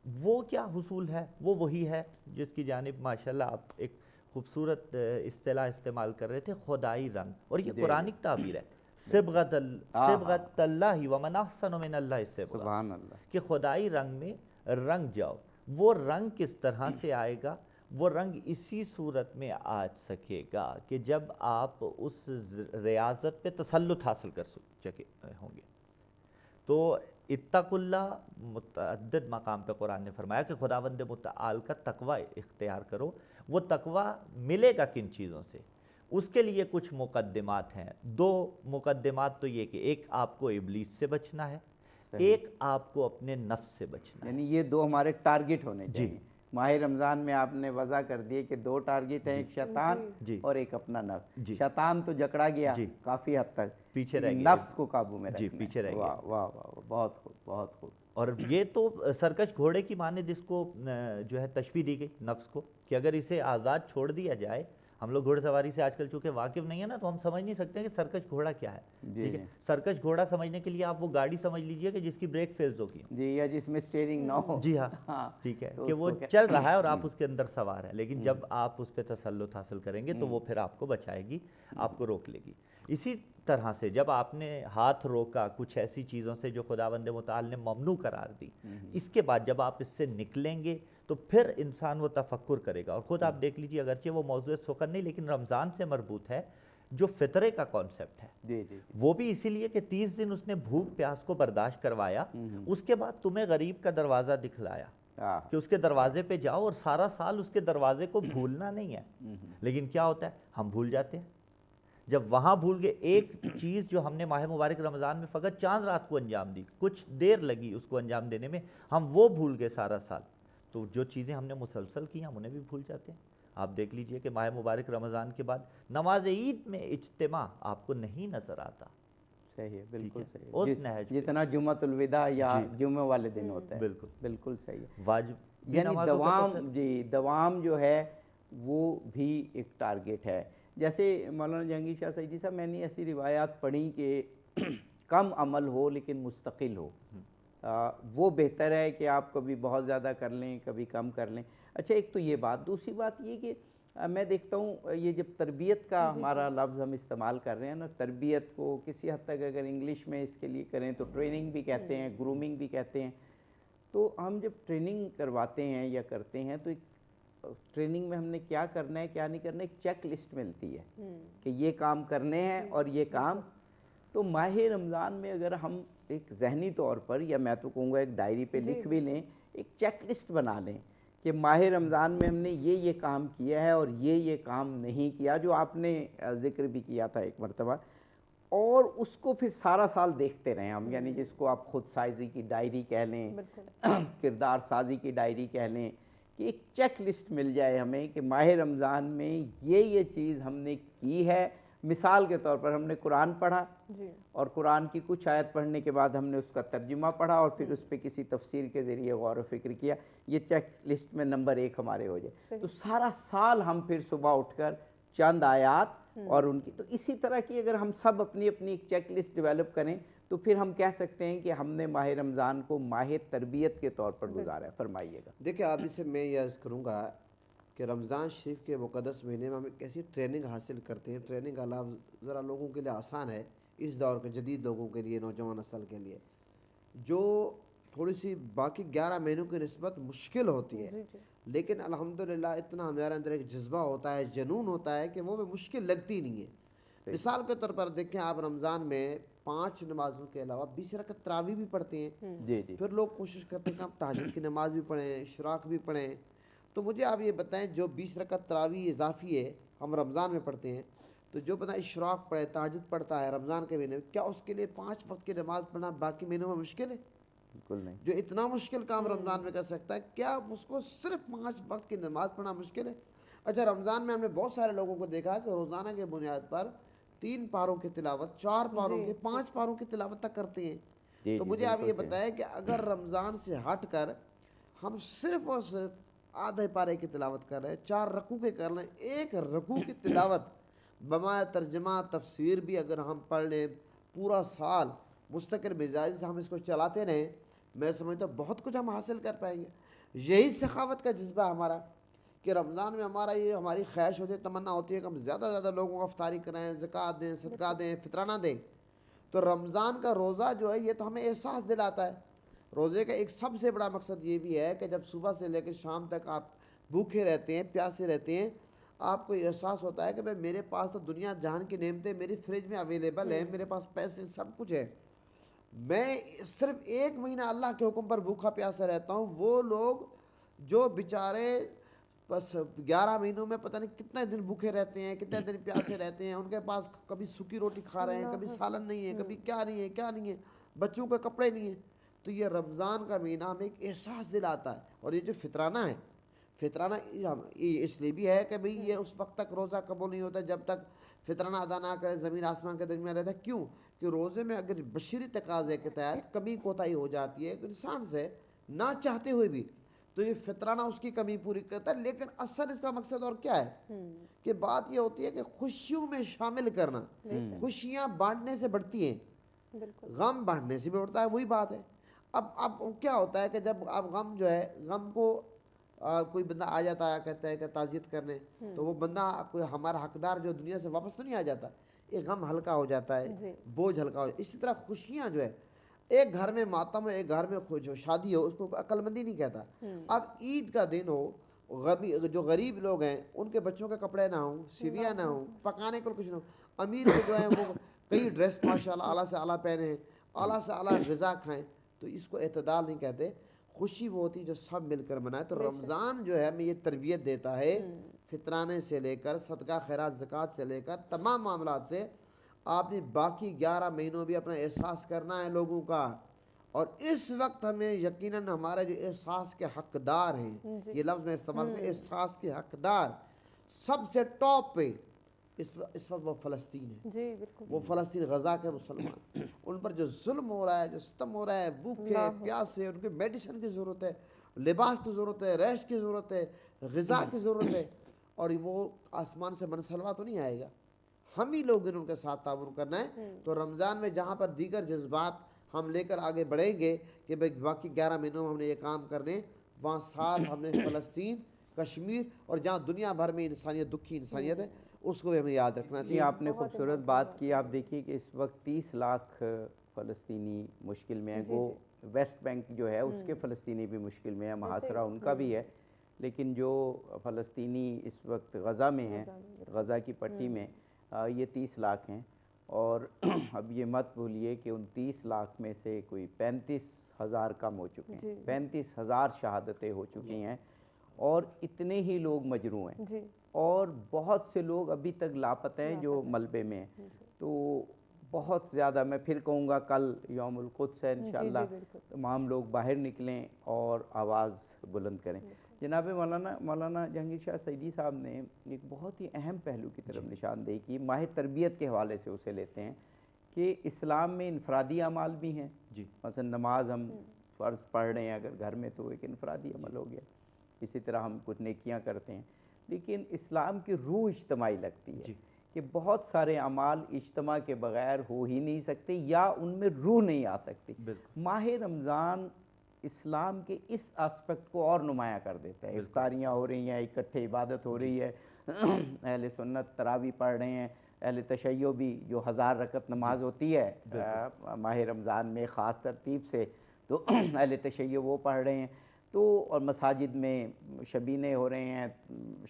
وہ کیا حصول ہے؟ وہ وہی ہے جس کی جانب ماشاءاللہ آپ ایک خوبصورت اصطلاح استعمال کر رہے تھے، خدائی رنگ، اور یہ قرآنک تعبیر ہے، صبغۃ اللہ ومن احسن من اللہ صبغہ، سبحان اللہ، کہ خدائی رنگ میں رنگ جاؤ۔ وہ رنگ کس طرح سے آئے گا؟ وہ رنگ اسی صورت میں آ سکے گا کہ جب آپ اس ریاضت پہ تسلط حاصل کر چکے ہوں گے۔ تو اتقوا اللہ، متعدد مقام پہ قرآن نے فرمایا کہ خداوند متعال کا تقوی اختیار کرو۔ وہ تقوی ملے گا کن چیزوں سے؟ اس کے لیے کچھ مقدمات ہیں۔ دو مقدمات تو یہ کہ ایک آپ کو ابلیس سے بچنا ہے، ایک آپ کو اپنے نفس سے بچنا ہے۔ یعنی یہ دو ہمارے ٹارگٹ ہونے چاہیے۔ ماہ رمضان میں آپ نے وضع کر دیے کہ دو ٹارگٹ ہیں، ایک شیطان اور ایک اپنا نفس۔ شیطان تو جکڑا گیا کافی حد تک، پیچھے رہ گیا، نفس کو قابو میں رکھنا ہے۔ پیچھے رہ گیا۔ واہ واہ واہ، بہت خوب، بہت خوب۔ اور یہ تو سرکش گھوڑے کی مانند اس کو جو ہے تشبیہ دی گئی نفس کو، کہ اگر اسے آزاد چھوڑ دیا جائے، ہم لوگ گھوڑ سواری سے آج کل چونکہ واقف نہیں ہے نا، تو ہم سمجھ نہیں سکتے کہ سرکش گھوڑا کیا ہے۔ ٹھیک ہے، سرکش گھوڑا سمجھنے کے لیے آپ وہ گاڑی سمجھ لیجئے کہ جس کی بریک فیلز ہوگی، جی، یا جس میں سٹیئرنگ نہ ہو۔ جی ہاں، ٹھیک ہے، کہ وہ چل رہا ہے اور آپ اس کے اندر سوار ہیں، لیکن جب آپ اس پہ تسلط حاصل کریں گے تو وہ پھر آپ کو بچائے گی، آپ کو روک لے گی۔ اسی طرح سے جب آپ نے ہاتھ روکا کچھ ایسی چیزوں سے جو خداوند متعال نے ممنوع قرار دی، اس کے بعد جب آپ اس سے نکلیں گے تو پھر انسان وہ تفکر کرے گا۔ اور خود آپ دیکھ لیجیے، اگرچہ وہ موضوع سخن نہیں لیکن رمضان سے مربوط ہے، جو فطرے کا کانسیپٹ ہے، جی جی، وہ بھی اسی لیے کہ 30 دن اس نے بھوک پیاس کو برداشت کروایا، اس کے بعد تمہیں غریب کا دروازہ دکھلایا کہ اس کے دروازے پہ جاؤ، اور سارا سال اس کے دروازے کو بھولنا نہیں ہے۔ لیکن کیا ہوتا ہے، ہم بھول جاتے ہیں۔ جب وہاں بھول گئے، ایک چیز جو ہم نے ماہ مبارک رمضان میں فقط چاند رات کو انجام دی، کچھ دیر لگی اس کو انجام دینے میں، ہم وہ بھول گئے سارا سال، تو جو چیزیں ہم نے مسلسل کی ہم انہیں بھی بھول جاتے ہیں۔ آپ دیکھ لیجئے کہ ماہ مبارک رمضان کے بعد نماز عید میں اجتماع آپ کو نہیں نظر آتا۔ صحیح ہے، بالکل صحیح اس ہے، نہج پہ جتنا جمعۃ الوداع یا جمعہ والے دن ہوتا ہے، بالکل بالکل صحیح ہے۔ واجب یعنی دوام، جی دوام جو ہے وہ بھی ایک ٹارگٹ ہے۔ جیسے مولانا جہانگیر شاہ سعیدی صاحب، میں نے ایسی روایات پڑھی کہ کم عمل ہو لیکن مستقل ہو، وہ بہتر ہے کہ آپ کبھی بہت زیادہ کر لیں، کبھی کم کر لیں۔ اچھا، ایک تو یہ بات، دوسری بات یہ کہ میں دیکھتا ہوں یہ جب تربیت کا ہمارا لفظ ہم استعمال کر رہے ہیں نا، تربیت کو کسی حد تک اگر انگلش میں اس کے لیے کریں تو ٹریننگ بھی کہتے ہیں، گرومنگ بھی کہتے ہیں۔ تو ہم جب ٹریننگ کرواتے ہیں یا کرتے ہیں تو ایک ٹریننگ میں ہم نے کیا کرنا ہے کیا نہیں کرنا، ایک چیک لسٹ ملتی ہے کہ یہ کام کرنے ہیں اور یہ کام۔ تو ماہ رمضان میں اگر ہم ایک ذہنی طور پر، یا میں تو کہوں گا ایک ڈائری پہ لکھ بھی لیں، ایک چیک لسٹ بنا لیں کہ ماہ رمضان میں ہم نے یہ کام کیا ہے اور یہ کام نہیں کیا، جو آپ نے ذکر بھی کیا تھا ایک مرتبہ، اور اس کو پھر سارا سال دیکھتے رہیں ہم، یعنی جس کو آپ خود سازی کی ڈائری کہہ لیں، کردار سازی کی ڈائری کہہ لیں، کہ ایک چیک لسٹ مل جائے ہمیں کہ ماہ رمضان میں یہ چیز ہم نے کی ہے۔ مثال کے طور پر ہم نے قرآن پڑھا، اور قرآن کی کچھ آیت پڑھنے کے بعد ہم نے اس کا ترجمہ پڑھا اور پھر اس پہ کسی تفسیر کے ذریعے غور و فکر کیا، یہ چیک لسٹ میں نمبر 1 ہمارے ہو جائے۔ تو سارا سال ہم پھر صبح اٹھ کر چند آیات اور ان کی، تو اسی طرح کی اگر ہم سب اپنی ایک چیک لسٹ ڈیولپ کریں تو پھر ہم کہہ سکتے ہیں کہ ہم نے ماہ رمضان کو ماہ تربیت کے طور پر گزارا ہے۔ فرمائیے گا۔ دیکھیں، آپ سے میں یہ عرض کروں گا کہ رمضان شریف کے مقدس مہینے میں ہم ایک ایسی ٹریننگ حاصل کرتے ہیں، ٹریننگ کا لفظ ذرا لوگوں کے لیے آسان ہے، اس دور کے جدید لوگوں کے لیے، نوجوان نسل کے لیے، جو تھوڑی سی باقی 11 مہینوں کی نسبت مشکل ہوتی ہے، لیکن الحمدللہ اتنا ہمارے اندر ایک جذبہ ہوتا ہے، جنون ہوتا ہے کہ وہ ہمیں مشکل لگتی نہیں ہے۔ مثال کے طور پر دیکھیں، آپ رمضان میں 5 نمازوں کے علاوہ 20 رکعت تراویح بھی پڑھتے ہیں، جی، پھر لوگ کوشش کرتے ہیں کہ ہم تہجد کی نماز بھی پڑھیں، اشراق بھی پڑھیں۔ تو مجھے آپ یہ بتائیں، جو 20 رکعت تراویح اضافی ہے ہم رمضان میں پڑھتے ہیں، تو جو پتہ اشراق پڑھے، تہجد پڑھتا ہے رمضان کے مہینے میں، کیا اس کے لیے 5 وقت کی نماز پڑھنا باقی مہینوں میں مشکل ہے؟ بالکل نہیں۔ جو اتنا مشکل کام رمضان میں کر سکتا ہے، کیا اس کو صرف 5 وقت کی نماز پڑھنا مشکل ہے؟ اچھا رمضان میں ہم نے بہت سارے لوگوں کو دیکھا کہ روزانہ کے بنیاد پر 3 پاروں کی تلاوت، 4 پاروں کی، 5 پاروں کی تلاوت تک کرتے ہیں. تو مجھے آپ یہ بتائیں کہ اگر رمضان سے ہٹ کر ہم صرف اور صرف آدھے پارے کی تلاوت کر رہے ہیں، 4 رکوع کے کر لیں، ایک رکوع کی تلاوت بما ترجمہ تفسیر بھی اگر ہم پڑھ لیں پورا سال مستقل مزاج سے ہم اس کو چلاتے رہیں، میں سمجھتا ہوں بہت کچھ ہم حاصل کر پائیں گے. یہی سخاوت کا جذبہ ہمارا کہ رمضان میں ہمارا یہ ہماری خواہش ہوتی ہے، تمنا ہوتی ہے کہ ہم زیادہ سے زیادہ لوگوں کو افطاری کرائیں، زکوٰۃ دیں، صدقہ دیں، فطرانہ دیں. تو رمضان کا روزہ جو ہے یہ تو ہمیں احساس دلاتا ہے. روزے کا ایک سب سے بڑا مقصد یہ بھی ہے کہ جب صبح سے لے کے شام تک آپ بھوکے رہتے ہیں، پیاسے رہتے ہیں، آپ کو یہ احساس ہوتا ہے کہ بھائی میرے پاس تو دنیا جہان کی نعمتیں میری فریج میں اویلیبل ہیں، میرے پاس پیسے سب کچھ ہے، میں صرف 1 مہینہ اللہ کے حکم پر بھوکا پیاسا رہتا ہوں. وہ لوگ جو بیچارے بس 11 مہینوں میں پتہ نہیں کتنے دن بھوکے رہتے ہیں، کتنے دن پیاسے رہتے ہیں، ان کے پاس کبھی سوکھی روٹی کھا رہے ہیں، کبھی سالن نہیں ہے، کبھی کیا نہیں ہے، بچوں کے کپڑے نہیں ہیں. تو یہ رمضان کا مہینہ ہمیں ایک احساس دلاتا ہے. اور یہ جو فطرانہ ہے، فطرانہ اس لیے بھی ہے کہ بھئی یہ اس وقت تک روزہ قبول نہیں ہوتا جب تک فطرانہ ادا نہ کرے، زمین آسمان کے درمیان رہتا ہے. کیوں کہ روزے میں اگر بشری تقاضے کے تحت کمی کوتاہی ہو جاتی ہے انسان سے نہ چاہتے ہوئے بھی، تو یہ فطرانہ اس کی کمی پوری کرتا ہے. لیکن اصل اس کا مقصد اور کیا ہے کہ بات یہ ہوتی ہے کہ خوشیوں میں شامل کرنا. خوشیاں بانٹنے سے بڑھتی ہیں، غم بانٹنے سے بھی بڑھتا ہے. وہی بات ہے. اب کیا ہوتا ہے کہ جب اب غم جو ہے، غم کو کوئی بندہ آ جاتا ہے کہتا ہے کہ تعزیت کرنے، تو وہ بندہ کوئی ہمارا حقدار جو دنیا سے واپس تو نہیں آ جاتا، ایک غم ہلکا ہو جاتا ہے، بوجھ ہلکا ہو جاتا ہے. اسی طرح خوشیاں جو ہے، ایک گھر میں ماتم ہو، ایک گھر میں جو شادی ہو، اس کو عقل مندی نہیں کہتا. اب عید کا دن ہو، جو غریب لوگ ہیں ان کے بچوں کے کپڑے نہ ہوں، سیویاں نہ ہوں، پکانے کو کچھ نہ ہو، امیر کے جو ہیں وہ کئی ڈریس ماشاءاللہ اعلیٰ سے اعلیٰ پہنے ہیں، اعلیٰ سے اعلیٰ غذا کھائیں، تو اس کو اعتدال نہیں کہتے. خوشی وہ ہوتی ہے جو سب مل کر منائے. تو رمضان جو ہے ہمیں یہ تربیت دیتا ہے، فطرانے سے لے کر صدقہ خیرات زکوٰۃ سے لے کر تمام معاملات سے آپ نے باقی 11 مہینوں بھی اپنا احساس کرنا ہے لوگوں کا. اور اس وقت ہمیں یقیناً ہمارے جو احساس کے حقدار ہیں، یہ لفظ میں استعمال کریں، احساس کے حقدار سب سے ٹاپ پہ اس وقت وہ فلسطین ہے. وہ فلسطین غزہ کے مسلمان، ان پر جو ظلم ہو رہا ہے، جو ستم ہو رہا ہے، بھوکے پیاسے، ان کے میڈیسن کی ضرورت ہے، لباس کی ضرورت ہے، رہائش کی ضرورت ہے، غذا کی ضرورت ہے. اور وہ آسمان سے منسلوا تو نہیں آئے گا، ہم ہی لوگ ان کے ساتھ تعاون کرنا ہے. تو رمضان میں جہاں پر دیگر جذبات ہم لے کر آگے بڑھیں گے کہ بھائی باقی 11 مہینوں میں ہم نے یہ کام کرنے، وہاں ساتھ ہم نے فلسطین، کشمیر اور جہاں دنیا بھر میں انسانیت، دکھی انسانیت ہے، اس کو بھی ہمیں یاد رکھنا چاہیے. آپ نے خوبصورت بات کی. آپ دیکھیے کہ اس وقت 30 لاکھ فلسطینی مشکل میں ہیں. وہ ویسٹ بینک جو ہے اس کے فلسطینی بھی مشکل میں ہیں، محاصرہ ان کا بھی ہے. لیکن جو فلسطینی اس وقت غزہ میں ہیں، غزہ کی پٹی میں، یہ 30 لاکھ ہیں. اور اب یہ مت بھولیے کہ ان 30 لاکھ میں سے کوئی 35,000 کم ہو چکے ہیں، 35,000 شہادتیں ہو چکی ہیں، اور اتنے ہی لوگ مجروح ہیں، اور بہت سے لوگ ابھی تک لاپتہ ہیں جو ملبے میں ہیں. تو بہت زیادہ، میں پھر کہوں گا کل یوم القدس ہے، انشاءاللہ تمام لوگ باہر نکلیں اور آواز بلند کریں. جناب مولانا جہانگیر شاہ سعیدی صاحب نے ایک بہت ہی اہم پہلو کی طرف نشاندہی کی، ماہ تربیت کے حوالے سے اسے لیتے ہیں کہ اسلام میں انفرادی اعمال بھی ہیں. مثلا نماز ہم فرض پڑھ رہے ہیں اگر گھر میں تو ایک انفرادی عمل ہو گیا. اسی طرح ہم کچھ نیکیاں کرتے ہیں. لیکن اسلام کی روح اجتماعی لگتی ہے کہ بہت سارے اعمال اجتماع کے بغیر ہو ہی نہیں سکتے، یا ان میں روح نہیں آ سکتی. ماہ رمضان اسلام کے اس اسپیکٹ کو اور نمایاں کر دیتا ہے. افطاریاں ہو رہی ہیں، اکٹھے عبادت ہو رہی ہے، اہل سنت تراویح پڑھ رہے ہیں، اہل تشیع بھی جو 1000 رکعت نماز ہوتی ہے ماہ رمضان میں خاص ترتیب سے، تو اہل تشیع وہ پڑھ رہے ہیں. تو اور مساجد میں شبینے ہو رہے ہیں،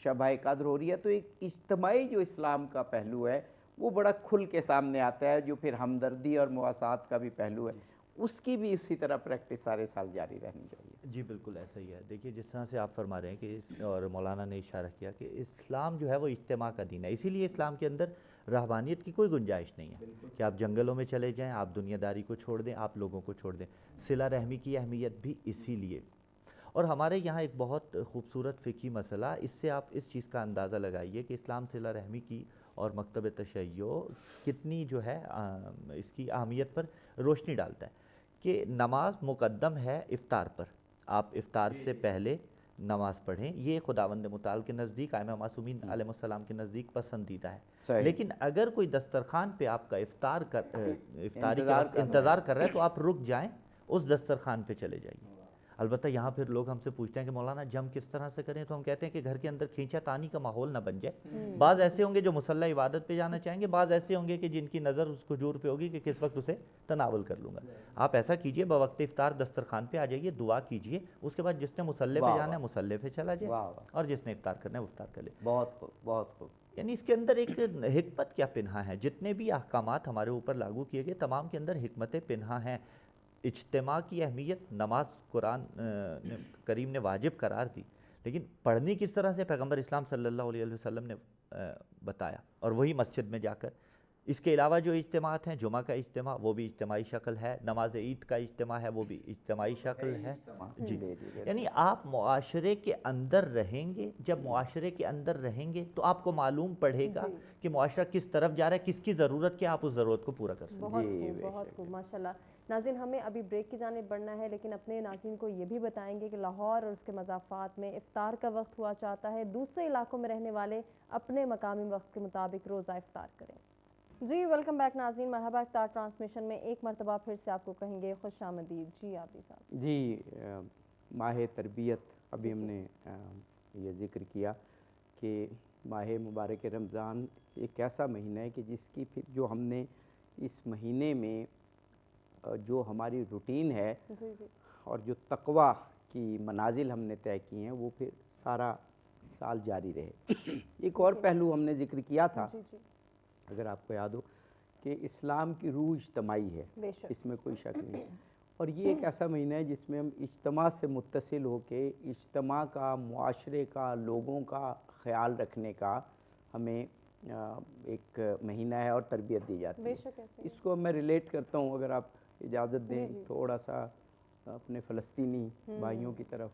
شبہ قدر ہو رہی ہے. تو ایک اجتماعی جو اسلام کا پہلو ہے وہ بڑا کھل کے سامنے آتا ہے، جو پھر ہمدردی اور مواسات کا بھی پہلو ہے، اس کی بھی اسی طرح پریکٹس سارے سال جاری رہنی چاہیے. جی بالکل ایسا ہی ہے. دیکھیے جس طرح سے آپ فرما رہے ہیں کہ اور مولانا نے اشارہ کیا کہ اسلام جو ہے وہ اجتماع کا دین ہے، اسی لیے اسلام کے اندر رہبانیت کی کوئی گنجائش نہیں ہے کہ آپ جنگلوں میں چلے جائیں، آپ دنیا داری کو چھوڑ دیں، آپ لوگوں کو چھوڑ دیں. صلہ رحمی کی اہمیت بھی اسی لیے. اور ہمارے یہاں ایک بہت خوبصورت فقہی مسئلہ، اس سے آپ اس چیز کا اندازہ لگائیے کہ اسلام صلہ رحمی کی اور مکتب تشیع کتنی جو ہے اس کی اہمیت پر روشنی ڈالتا ہے کہ نماز مقدم ہے افطار پر، آپ افطار سے پہلے نماز پڑھیں، یہ خداوند متعال کے نزدیک، ائمہ معصومین علیہ السلام کے نزدیک پسندیدہ ہے۔ لیکن اگر کوئی دسترخوان پہ آپ کا افطاری کے وقت انتظار کر رہا ہے تو آپ رک جائیں، اس دسترخوان پہ چلے جائیے۔ البتہ یہاں پھر لوگ ہم سے پوچھتے ہیں کہ مولانا جم کس طرح سے کریں، تو ہم کہتے ہیں کہ گھر کے اندر کھینچا تانی کا ماحول نہ بن جائے۔ بعض ایسے ہوں گے جو مصلی عبادت پہ جانا چاہیں گے، بعض ایسے ہوں گے کہ جن کی نظر اس کھجور پہ ہوگی کہ کس وقت اسے تناول کر لوں گا۔ آپ ایسا کیجئے، بوقت افطار دسترخوان پہ آ جائیے، دعا کیجئے، اس کے بعد جس نے مصلی پہ جانا ہے مصلی پہ چلا جائے، اور جس نے افطار کرنا ہے وہ افطار کر لے۔ بہت خوب، بہت خوب۔ یعنی اس کے اندر ایک حکمت کیا پنہا ہے، جتنے بھی احکامات ہمارے اوپر لاگو کیے گئے تمام کے اندر حکمت پنہا ہیں۔ اجتماع کی اہمیت نماز قرآن کریم نے واجب قرار دی، لیکن پڑھنی کس طرح سے پیغمبر اسلام صلی اللہ علیہ وسلم نے بتایا، اور وہی مسجد میں جا کر۔ اس کے علاوہ جو اجتماعات ہیں، جمعہ کا اجتماع وہ بھی اجتماعی شکل ہے، نماز عید کا اجتماع ہے وہ بھی اجتماعی شکل ہے۔ جی، یعنی آپ معاشرے کے اندر رہیں گے، جب معاشرے کے اندر رہیں گے تو آپ کو معلوم پڑے گا کہ معاشرہ کس طرف جا رہا ہے، کس کی ضرورت کیا، آپ اس ضرورت کو پورا کر سکیں۔ بہت خوب، بہت خوب، ماشاءاللہ۔ ناظرین، ہمیں ابھی بریک کی جانب بڑھنا ہے، لیکن اپنے ناظرین کو یہ بھی بتائیں گے کہ لاہور اور اس کے مضافات میں افطار کا وقت ہوا چاہتا ہے، دوسرے علاقوں میں رہنے والے اپنے مقامی وقت کے مطابق روزہ افطار کریں۔ جی، ویلکم بیک ناظرین، مرحبا۔ افطار ٹرانسمیشن میں ایک مرتبہ پھر سے آپ کو کہیں گے خوش آمدید۔ جی عابدی صاحب۔ جی، ماہ تربیت، ابھی ہم نے یہ ذکر کیا کہ ماہ مبارک رمضان ایک ایسا مہینہ ہے کہ جس کی پھر جو ہم نے اس مہینے میں جو ہماری روٹین ہے اور جو تقوی کی منازل ہم نے طے کی ہیں وہ پھر سارا سال جاری رہے۔ ایک اور پہلو ہم نے ذکر کیا تھا، اگر آپ کو یاد ہو، کہ اسلام کی روح اجتماعی ہے، اس میں کوئی شک نہیں، اور یہ ایک ایسا مہینہ ہے جس میں ہم اجتماع سے متصل ہو کے اجتماع کا، معاشرے کا، لوگوں کا خیال رکھنے کا ہمیں ایک مہینہ ہے اور تربیت دی جاتی ہے۔ اس کو میں ریلیٹ کرتا ہوں، اگر آپ اجازت دیں، تھوڑا سا اپنے فلسطینی بھائیوں کی طرف۔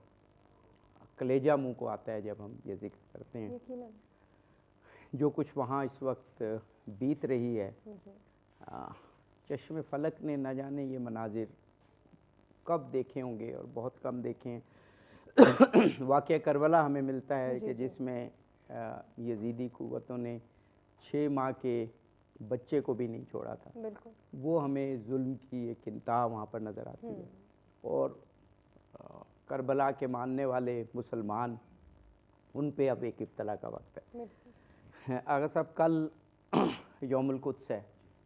کلیجہ منہ کو آتا ہے جب ہم یہ ذکر کرتے ہیں، جو کچھ وہاں اس وقت بیت رہی ہے، چشم فلک نے نہ جانے یہ مناظر کب دیکھے ہوں گے، اور بہت کم دیکھے ہیں۔ واقعہ کربلا ہمیں ملتا ہے کہ جس میں یزیدی قوتوں نے 6 ماہ کے بچے کو بھی نہیں چھوڑا تھا، وہ ہمیں ظلم کی ایک انتہا وہاں پر نظر آتی ہے۔ اور کربلا کے ماننے والے مسلمان، ان پہ اب ایک ابتلا کا وقت ہے۔ آغا صاحب، کل یوم القدس ہے،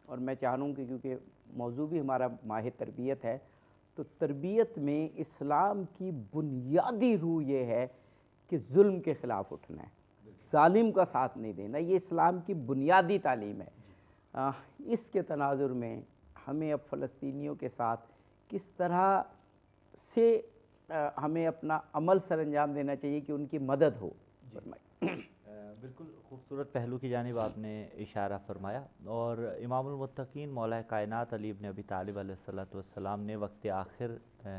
اور میں چاہوں کہ کیونکہ موضوع بھی ہمارا ماہ تربیت ہے، تو تربیت میں اسلام کی بنیادی روح یہ ہے کہ ظلم کے خلاف اٹھنا ہے، ظالم کا ساتھ نہیں دینا، یہ اسلام کی بنیادی تعلیم ہے۔ اس کے تناظر میں ہمیں اب فلسطینیوں کے ساتھ کس طرح سے ہمیں اپنا عمل سر انجام دینا چاہیے کہ ان کی مدد ہو؟ بالکل خوبصورت پہلو کی جانب آپ نے اشارہ فرمایا، اور امام المتقین مولا کائنات علی ابن ابی طالب علیہ السلام نے وقت آخر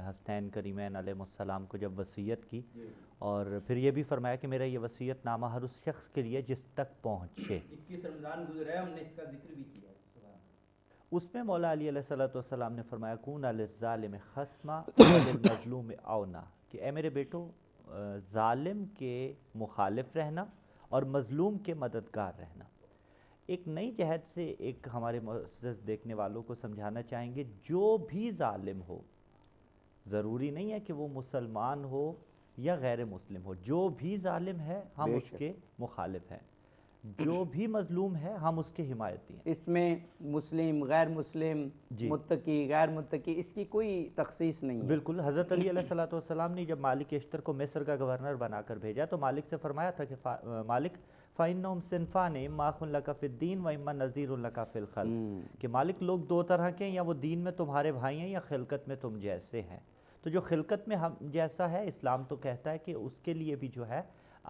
حسنین کریمین علیہ السلام کو جب وصیت کی، اور پھر یہ بھی فرمایا کہ میرا یہ وصیت نامہ ہر اس شخص کے لیے جس تک پہنچے۔ 21 رمضان گزرا ہے، ہم نے اس کا ذکر بھی کیا، اس میں مولا علی علیہ السلام نے فرمایا کون للظالم خصما وللمظلوم اونا، کہ اے میرے بیٹو، ظالم کے مخالف رہنا اور مظلوم کے مددگار رہنا۔ ایک نئی جہت سے ایک ہمارے معزز دیکھنے والوں کو سمجھانا چاہیں گے، جو بھی ظالم ہو، ضروری نہیں ہے کہ وہ مسلمان ہو یا غیر مسلم ہو، جو بھی ظالم ہے ہم اس کے مخالف ہیں، جو بھی مظلوم ہے ہم اس کے حمایتی ہیں۔ اس میں مسلم، غیر مسلم، متقی، غیر متقی، اس کی کوئی تخصیص نہیں ہے۔ بالکل، حضرت علی علیہ السلام نے جب مالک اشتر کو مصر کا گورنر بنا کر بھیجا تو مالک سے فرمایا تھا کہ مالک فَإِنَّهُمْ صِنْفَانِ إِمَّا أَخٌ لَكَ فِي الدِّينِ وَإِمَّا نَذِيرٌ لَكَ فِي الْخَلْقِ، کہ مالک لوگ دو طرح کے ہیں، یا وہ دین میں تمہارے بھائی ہیں یا خلقت میں تم جیسے ہیں۔ تو جو خلقت میں ہم جیسا ہے، اسلام تو کہتا ہے کہ اس کے لیے بھی جو ہے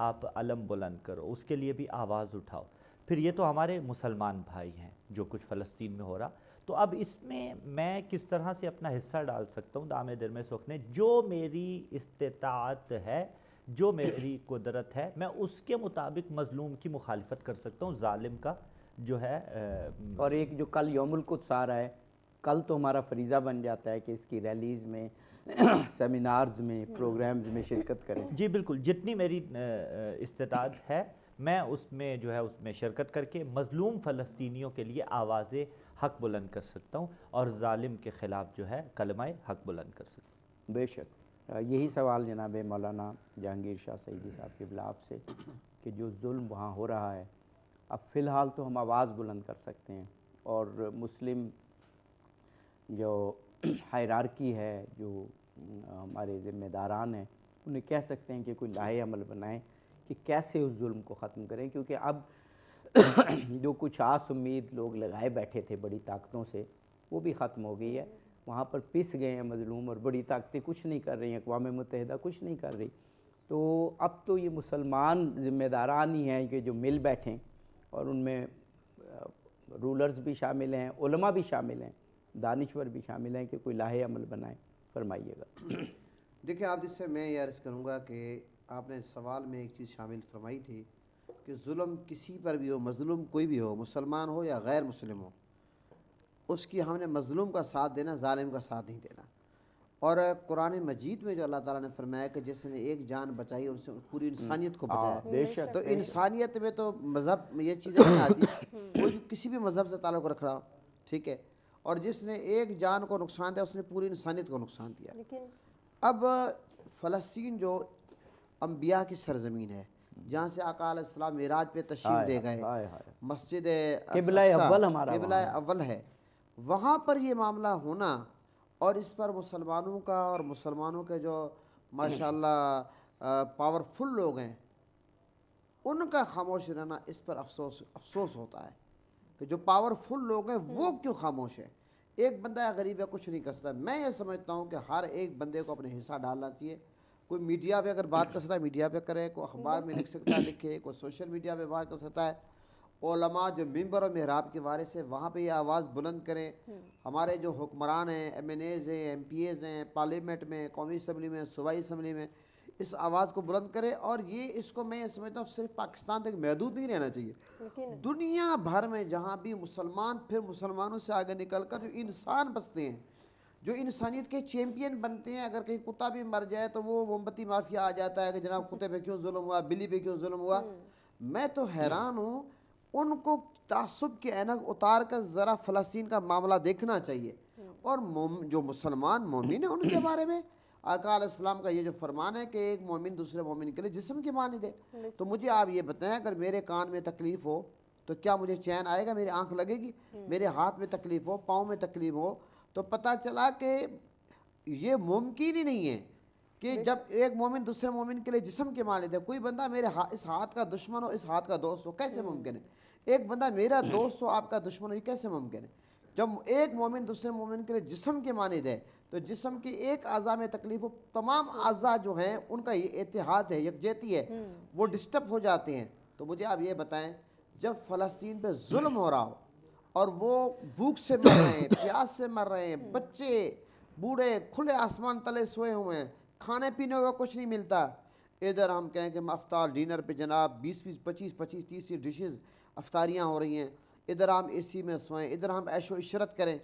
آپ علم بلند کرو، اس کے لیے بھی آواز اٹھاؤ۔ پھر یہ تو ہمارے مسلمان بھائی ہیں جو کچھ فلسطین میں ہو رہا، تو اب اس میں کس طرح سے اپنا حصہ ڈال سکتا ہوں دام در میں سوکھنے، جو میری استطاعت ہے، جو میری قدرت ہے، میں اس کے مطابق مظلوم کی مخالفت کر سکتا ہوں، ظالم کا جو ہے اور ایک جو کل یوم القدس آ رہا ہے، کل تو ہمارا فریضہ بن جاتا ہے کہ اس کی ریلیز میں سیمینارز میں پروگرامز میں شرکت کریں۔ جی بالکل، جتنی میری استطاعت ہے میں اس میں جو ہے اس میں شرکت کر کے مظلوم فلسطینیوں کے لیے آواز حق بلند کر سکتا ہوں اور ظالم کے خلاف جو ہے کلمہ حق بلند کر سکتا ہوں۔ بے شک یہی سوال جناب مولانا جہانگیر شاہ سعیدی صاحب کے بلا آپ سے کہ جو ظلم وہاں ہو رہا ہے، اب فی الحال تو ہم آواز بلند کر سکتے ہیں، اور مسلم جو ہائرارکی ہے، جو ہمارے ذمہ داران ہیں، انہیں کہہ سکتے ہیں کہ کوئی لاہے عمل بنائیں کہ کیسے اس ظلم کو ختم کریں، کیونکہ اب جو کچھ آس امید لوگ لگائے بیٹھے تھے بڑی طاقتوں سے، وہ بھی ختم ہو گئی ہے۔ وہاں پر پس گئے ہیں مظلوم، اور بڑی طاقتیں کچھ نہیں کر رہی ہیں، اقوام متحدہ کچھ نہیں کر رہی۔ تو اب تو یہ مسلمان ذمہ داران ہی ہیں کہ جو مل بیٹھیں، اور ان میں رولرز بھی شامل ہیں، علماء بھی شامل ہیں، دانشور بھی شامل ہیں کہ کوئی لاہے عمل بنائیں۔ فرمائیے گا۔ دیکھیں آپ جس سے میں یہ عرض کروں گا کہ آپ نے سوال میں ایک چیز شامل فرمائی تھی کہ ظلم کسی پر بھی ہو، مظلوم کوئی بھی ہو، مسلمان ہو یا غیر مسلم ہو، اس کی ہم نے مظلوم کا ساتھ دینا، ظالم کا ساتھ نہیں دینا۔ اور قرآن مجید میں جو اللہ تعالیٰ نے فرمایا کہ جس نے ایک جان بچائی ان سے پوری انسانیت کو بچایا، بے شک۔ تو انسانیت میں تو مذہب یہ چیزیں نہیں آتی، کوئی بھی کسی بھی مذہب سے تعلق رکھ رہا ہو، ٹھیک ہے، اور جس نے ایک جان کو نقصان دیا اس نے پوری انسانیت کو نقصان دیا۔ اب فلسطین جو انبیاء کی سرزمین ہے، جہاں سے آقا علیہ السلام معراج پہ تشریف لے گئے، مسجد قبلہ اول ہمارا قبلہ اول ہے، وہاں پر یہ معاملہ ہونا، اور اس پر مسلمانوں کا اور مسلمانوں کے جو ماشاءاللہ پاورفل لوگ ہیں ان کا خاموش رہنا، اس پر افسوس ہوتا ہے کہ جو پاورفل لوگ ہیں وہ کیوں خاموش ہیں۔ ایک بندہ غریب ہے کچھ نہیں کر سکتا۔ میں یہ سمجھتا ہوں کہ ہر ایک بندے کو اپنے حصہ ڈالنا چاہیے۔ کوئی میڈیا پہ اگر بات کر سکتا ہے میڈیا پہ کرے، کوئی اخبار میں لکھ سکتا ہے لکھے، کوئی سوشل میڈیا پہ بات کر سکتا ہے، علماء جو ممبر و محراب کے وارث ہیں وہاں پہ یہ آواز بلند کریں۔ ہمارے جو حکمران ہیں، ایم این ایز ہیں، ایم پی ایز ہیں، پارلیمنٹ میں، قومی اسمبلی میں، صوبائی اسمبلی میں، اس آواز کو بلند کرے، اور یہ اس کو میں سمجھتا ہوں صرف پاکستان تک محدود نہیں رہنا چاہیے، دنیا بھر میں جہاں بھی مسلمان پھر مسلمانوں سے آگے نکل کر جو انسان بستے ہیں، جو انسانیت کے چیمپئن بنتے ہیں، اگر کہیں کتا بھی مر جائے تو وہ موم بتی مافیا آ جاتا ہے کہ جناب کتے پہ کیوں ظلم ہوا، بلی پہ کیوں ظلم ہوا۔ میں تو حیران ہوں، ان کو تعصب کے اینک اتار کر ذرا فلسطین کا معاملہ دیکھنا چاہیے، اور جو مسلمان مومن ہیں ان کے بارے میں آقا علیہ السلام کا یہ جو فرمان ہے کہ ایک مومن دوسرے مومن کے لیے جسم کی مانی دے، تو مجھے آپ یہ بتائیں اگر میرے کان میں تکلیف ہو تو کیا مجھے چین آئے گا؟ میری آنکھ لگے گی؟ میرے ہاتھ میں تکلیف ہو، پاؤں میں تکلیف ہو، تو پتہ چلا کہ یہ ممکن ہی نہیں ہے کہ جب ایک مومن دوسرے مومن کے لیے جسم کے مانی دے، کوئی بندہ میرے اس ہاتھ کا دشمن ہو اس ہاتھ کا دوست ہو، کیسے ممکن ہے؟ ایک بندہ میرا دوست ہو آپ کا دشمن ہو، یہ کیسے ممکن ہے؟ جب ایک مومن دوسرے مومن کے لیے جسم کے مانی دے تو جسم کی ایک اعضاء میں تکلیف ہو، تمام اعضاء جو ہیں ان کا یہ اتحاد ہے، یکجہتی ہے، وہ ڈسٹرب ہو جاتے ہیں۔ تو مجھے آپ یہ بتائیں جب فلسطین پہ ظلم ہو رہا ہو اور وہ بھوک سے مر رہے ہیں، پیاس سے مر رہے ہیں، بچے بوڑھے کھلے آسمان تلے سوئے ہوئے ہیں، کھانے پینے کا کچھ نہیں ملتا، ادھر ہم کہیں کہ افطار ڈینر پہ جناب 20 25 30 ڈشز افطاریاں ہو رہی ہیں، ادھر ہم اے سی میں سوئیں، ادھر ہم عیش و عشرت کریں،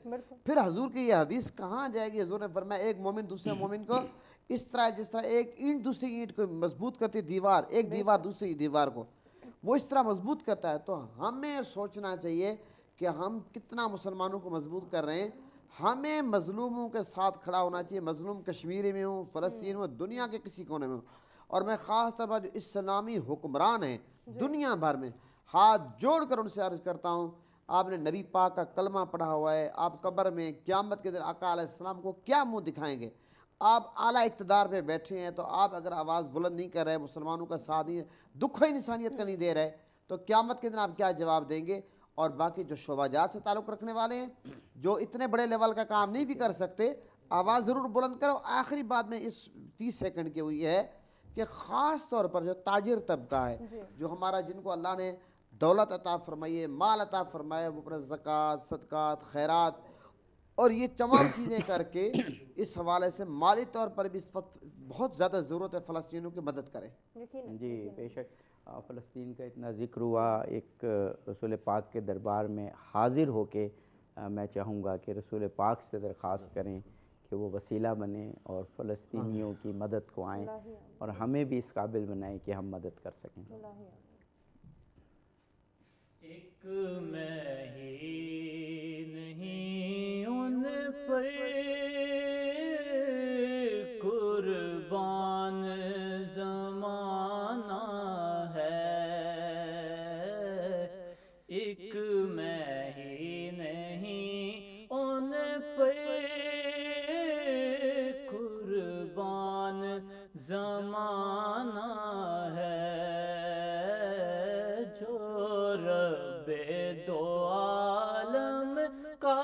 پھر حضور کی یہ حدیث کہاں جائے گی؟ حضور نے فرمایا ایک مومن دوسرے مومن کو اس طرح جس طرح ایک اینٹ دوسری اینٹ کو مضبوط کرتی دیوار، ایک دیوار دوسری دیوار کو وہ اس طرح مضبوط کرتا ہے۔ تو ہمیں سوچنا چاہیے کہ ہم کتنا مسلمانوں کو مضبوط کر رہے ہیں، ہمیں مظلوموں کے ساتھ کھڑا ہونا چاہیے، مظلوم کشمیر میں ہوں، فلسطین میں، دنیا کے کسی کونے میں ہوں، اور میں خاص طور پر جو اسلامی حکمران ہیں دنیا بھر میں ہاتھ جوڑ کر ان سے عرض کرتا ہوں، آپ نے نبی پاک کا کلمہ پڑھا ہوا ہے، آپ قبر میں قیامت کے دن آقا علیہ السلام کو کیا منہ دکھائیں گے؟ آپ اعلیٰ اقتدار پہ بیٹھے ہیں، تو آپ اگر آواز بلند نہیں کر رہے، مسلمانوں کا ساتھ نہیں، دکھ انسانیت کا نہیں دے رہے، تو قیامت کے دن آپ کیا جواب دیں گے؟ اور باقی جو شعبہ جات سے تعلق رکھنے والے ہیں، جو اتنے بڑے لیول کا کام نہیں بھی کر سکتے، آواز ضرور بلند کرو۔ آخری بات میں اس 30 سیکنڈ کی ہوئی ہے کہ خاص طور پر جو تاجر طبقہ ہے، جو ہمارا جن کو اللہ نے دولت عطا فرمائی ہے، مال عطا فرمایا، وہ پر زکوٰۃ، صدقات، خیرات اور یہ تمام چیزیں کر کے اس حوالے سے مالی طور پر بھی اس وقت بہت زیادہ ضرورت ہے فلسطینیوں کی مدد کریں. جی بے شک فلسطین کا اتنا ذکر ہوا، ایک رسول پاک کے دربار میں حاضر ہو کے میں چاہوں گا کہ رسول پاک سے درخواست کریں کہ وہ وسیلہ بنیں اور فلسطینیوں کی مدد کو آئیں اور ہمیں بھی اس قابل بنائیں کہ ہم مدد کر سکیں. ایک میں ہی نہیں ان پر قربان زمانہ ہے، ایک میں ہی نہیں ان پر قربان زمانہ ہے، جو رب دو عالم کا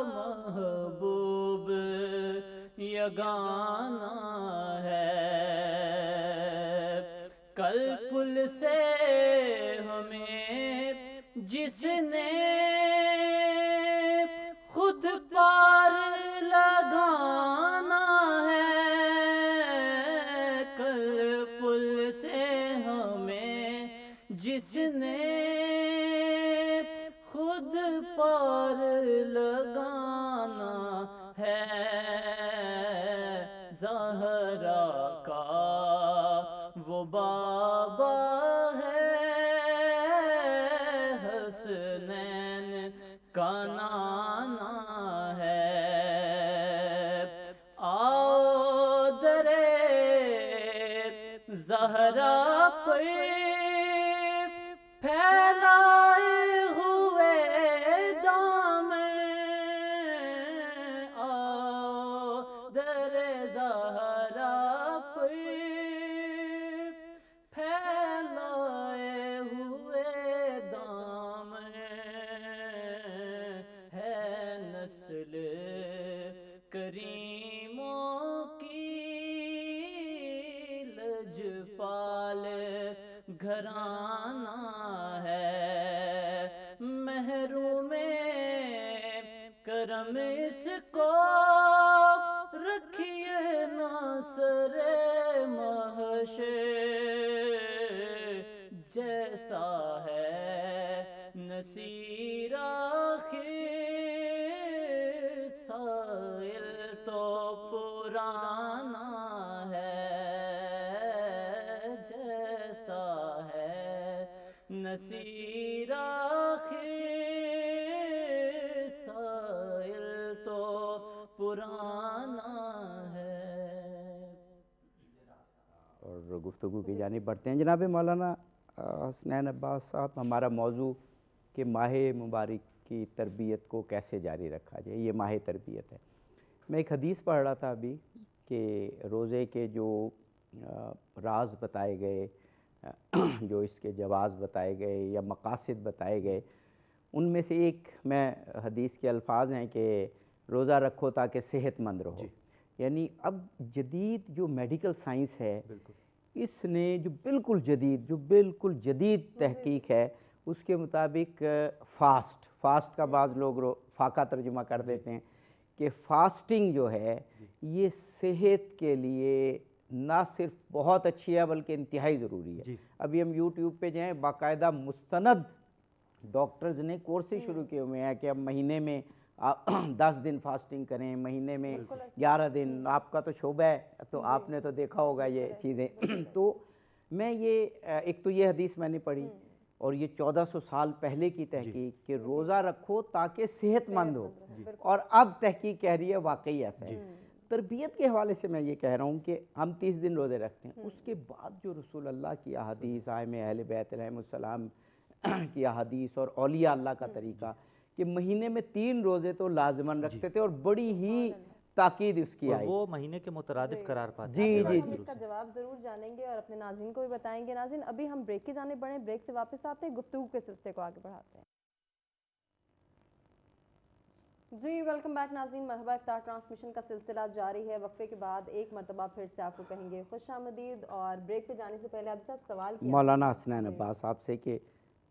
محبوب یگانہ ہے. کل پل سے ہمیں جس نے خود پار لگانا ہے، کل پل سے ہمیں جس نے خود پار لگانا ہے، زہرا کا وہ بابا ہے، حسنین کا نانا ہے. آؤ درے زہرا پر پھیلائے ہوئے دامن، آؤ درے زہرا پر پھیلائے ہوئے دامن، ہے نسل کریموں کی لجپال گھرانہ ہے، محروم کرم اس کو رکھیے ناصر محشر، جیسا ہے نصیر آخر سائل تو پرانا ہے، جیسا ہے نصیر آخر سائل تو پرانا ہے. اور گفتگو کی جانب بڑھتے ہیں. جناب مولانا حسنین عباس صاحب، ہمارا موضوع کہ ماہ مبارک کی تربیت کو کیسے جاری رکھا جائے، یہ ماہ تربیت ہے. میں ایک حدیث پڑھ رہا تھا ابھی کہ روزے کے جو راز بتائے گئے، جو اس کے جواز بتائے گئے یا مقاصد بتائے گئے، ان میں سے ایک میں حدیث کے الفاظ ہیں کہ روزہ رکھو تاکہ صحت مند رہو. یعنی اب جدید جو میڈیکل سائنس ہے، اس نے جو بالکل جدید تحقیق ہے، اس کے مطابق فاسٹ کا بعض لوگ فاقہ ترجمہ کر دیتے ہیں کہ فاسٹنگ جو ہے یہ صحت کے لیے نہ صرف بہت اچھی ہے بلکہ انتہائی ضروری ہے. ابھی ہم یوٹیوب پہ جائیں، باقاعدہ مستند ڈاکٹرز نے کورسز شروع کیے ہوئے ہیں کہ اب مہینے میں 10 دن فاسٹنگ کریں، مہینے میں 11 دن. آپ کا تو شعبہ ہے تو آپ نے تو دیکھا ہوگا یہ چیزیں. تو میں ایک تو یہ حدیث میں نے پڑھی، اور یہ 1400 سال پہلے کی تحقیق کہ روزہ رکھو تاکہ صحت مند ہو، اور اب تحقیق کہہ رہی ہے واقعی ایسا ہے. تربیت کے حوالے سے میں یہ کہہ رہا ہوں کہ ہم 30 دن روزے رکھتے ہیں، اس کے بعد جو رسول اللہ کی احادیث، ائمہ اہل بیت علیہم السلام کی احادیث اور اولیاء اللہ کا طریقہ کہ مہینے میں 3 روزے تو لازماً رکھتے تھے، اور بڑی ہی تاکید اس کی آئی، وہ مہینے کے مترادف قرار پاتے. جی ہم اس کا جواب ضرور جانیں گے اور اپنے ناظرین کو بھی بتائیں گے. ناظرین ابھی ہم بریک کی جانب بڑھیں، بریک سے واپس آتے ہیں، گفتگو کے سلسلے کو آگے بڑھاتے ہیں. جی ویلکم بیک ناظرین، مرحبا. افطار ٹرانسمیشن کا سلسلہ جاری ہے. وقفے کے بعد ایک مرتبہ پھر سے آپ کو کہیں گے خوش آمدید. اور بریک پہ جانے سے پہلے اب صاحب سوال کیا مولانا حسنین عباس آپ سے کہ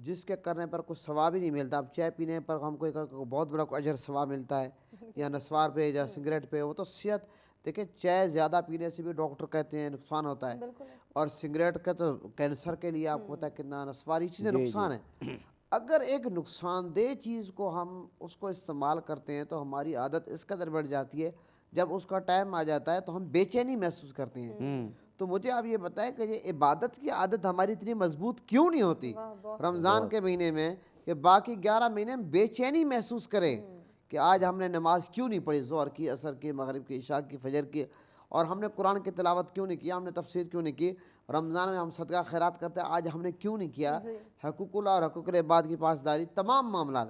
جس کے کرنے پر کوئی ثواب ہی نہیں ملتا. اب چائے پینے پر ہم کو بہت بڑا کوئی اجر ثواب ملتا ہے, یا نسوار پہ یا سگریٹ پہ, وہ تو صحت. دیکھیں چائے زیادہ پینے سے بھی ڈاکٹر کہتے ہیں نقصان ہوتا ہے, اور سگریٹ کا تو کینسر کے لیے آپ کو پتہ ہے کتنا, نسواری چیزیں نقصان ہے. اگر ایک نقصان دہ چیز کو ہم اس کو استعمال کرتے ہیں تو ہماری عادت اس قدر بڑھ جاتی ہے, جب اس کا ٹائم آ جاتا ہے تو ہم بے چینی محسوس کرتے ہیں. تو مجھے آپ یہ بتائیں کہ یہ عبادت کی عادت ہماری اتنی مضبوط کیوں نہیں ہوتی رمضان کے مہینے میں, کہ باقی 11 مہینے میں بے چینی محسوس کریں کہ آج ہم نے نماز کیوں نہیں پڑھی, ظہر کی, عصر کی, مغرب کی, عشاء کی, فجر کی, اور ہم نے قرآن کی تلاوت کیوں نہیں کیا, ہم نے تفسیر کیوں نہیں کی, رمضان میں ہم صدقہ خیرات کرتے ہیں, آج ہم نے کیوں نہیں کیا. حقوق اللہ اور حقوق العباد کی پاسداری, تمام معاملات.